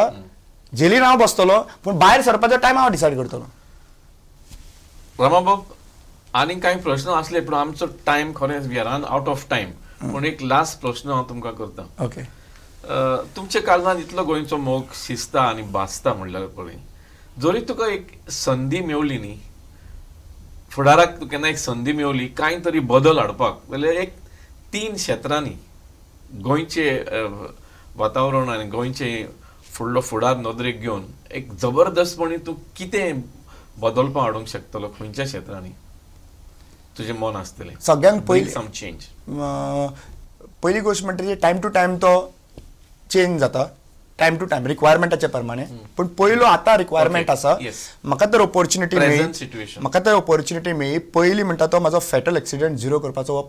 जेलीन हांव बसतलो, पूण भायर सरपाचो टायम हांव डिसायड करतलो. रामाबाब, आनी कांय प्रश्न आसले पूण आमचो टायम खरेंच we are run out of time. पूण एक लास्ट प्रश्न हांव तुमकां करता. ओके. तुमच्या काळजांत इतलो गोंयचो मोग शिजता आनी भासता म्हणल्यार पळय, जरी तुका एक संदी मेवली न्ही, फुडाराक केन्ना एक संदी मेवली कांय तरी बदल हाडपाक, जाल्यार एक 3 क्षेत्रांनी गोंयचे वातावरण आनी गोंयचे फुडलो फुडार नदरेक घेवन एक जबरदस्तपणी तूं कितें बदलपा हाडूंक शकतलो, खंयच्या क्षेत्रांनी तुजें मन आसतलें? सगळ्यांत पयली सम चेंज. पयली गोश्ट म्हणटा ती टायम टू टायम तो चेंज जाता. टायम टू टायम रिक्वायरमेंटाच्या प्रमाणे पण पयलो आतां रिक्वायरमेंट Okay. आसा Yes. म्हाका तर ऑपॉर्च्युनिटी Present मेळ्ळी situation. म्हाका तर ऑपॉर्च्युनिटी मेळ्ळी पयली म्हणटा तो म्हाजो फॅटल एक्सिडेंट झिरो करपाचो हो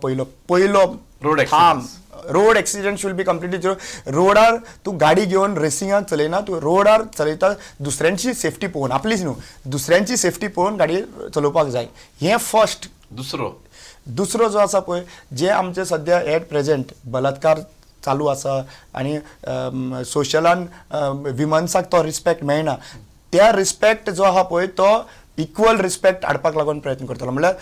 पयलो Road थांब accidents. Road accident should be completely zero रोडार तूं गाडी घेवन रेसिंगाक चलयना तूं रोडार चलयता दुसऱ्यांची सेफ्टी पळोवन आपलीच न्हू दुसऱ्यांची सेफ्टी पळोवन गाडी चलोवपाक जाय हें फर्स्ट दुसरो जो आसा पळय जे आमचे सद्या एट प्रेझेंट बलात्कार चालू आसा आनी सोशलान विमन्साक तो रिस्पेक्ट मेळना त्या रिस्पेक्ट जो आहा पळय तो इक्वल रिस्पेक्ट हाडपाक लागून प्रयत्न करतलो म्हणल्यार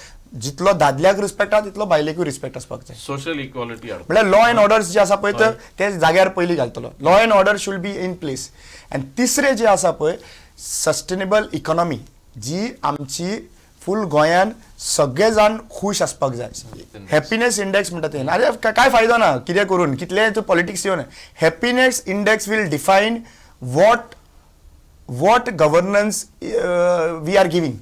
जितलो दादल्याक रिस्पेक्ट आहा तितलो बायलेकूय रिस्पेक्ट आसपाक जाय सोशल इक्वॉलिटी म्हणल्यार लॉ अँड ऑर्डर्स जे आसा पळय तर ते जाग्यार पयलीं घालतलो law and order should be in place आनी तिसरें जे आसा पळय सस्टेनेबल इकॉनॉमी जी आमची फूल गोंयान सगळे जाण खूश आसपाक जाय हॅपीनेस इंडेक्स म्हणटा ते अरे काय फायदो ना कितें करून कितले तूं पॉलिटिक्स येवन happiness index will define what governance we are giving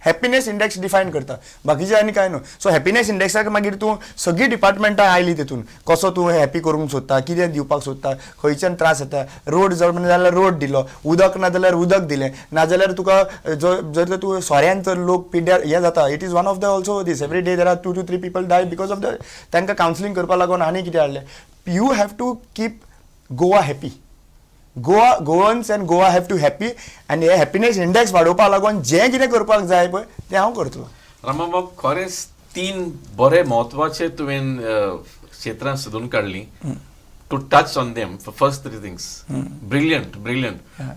happiness index define करता बाकीचे आनी काय न्हू सो हॅपीनेस इंडेक्साक मागीर तूं सगळीं डिपार्टमेंटां आयलीं तितून कसो तूं हॅपी करूंक सोदता कितें दिवपाक सोदता खंयच्यान त्रास येता रोड जर जाल्यार रोड दिलो उदक ना जाल्यार उदक दिलें नाजाल्यार तुका जर तूं सोऱ्यान जर लोक पिड्ड्यार हें जाता it is one of the also these every day there are 2 to 3 people die because of the तांकां कावन्सिलींग करपा लागून आनी कितें हाडलें you have to keep Goa happy Goans and Goa have to happy आनी हे हॅपीनेस इंडेक्स वाडोवपा लागून जें कितें करपाक जाय पळय तें हांव करतलो रामा बाब खरेंच 3 बरे म्हत्वाचे तुवें क्षेत्रां सोदून काडलीं to touch on them first 3 things brilliant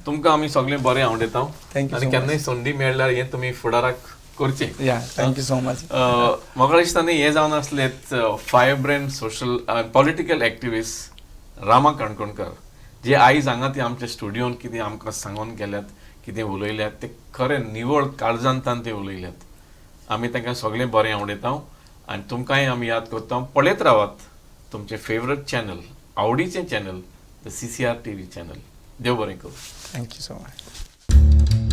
तुमकां आमी सगळें बरें आवडयता आनी केन्नाय संदी मेळ्ळ्यार हें तुमी फुडाराक करचें थँक्यू सो मच म्हाका दिसता न्ही हें जावन आसलें vibrant social political activist Rama Kankonkar जे आयज हांगा ते आमच्या स्टुडियोन कितें आमकां सांगून गेल्यात कितें उलयल्यात ते खरें निवळ काळजांतान ते उलयल्यात आमी तांकां सगळें बरें आवडयता आनी तुमकांय आमी याद करता पळयत रावात तुमचें फेवरेट चॅनल आवडीचें channel the CCR TV channel देव बरें करूं थँक्यू सो मच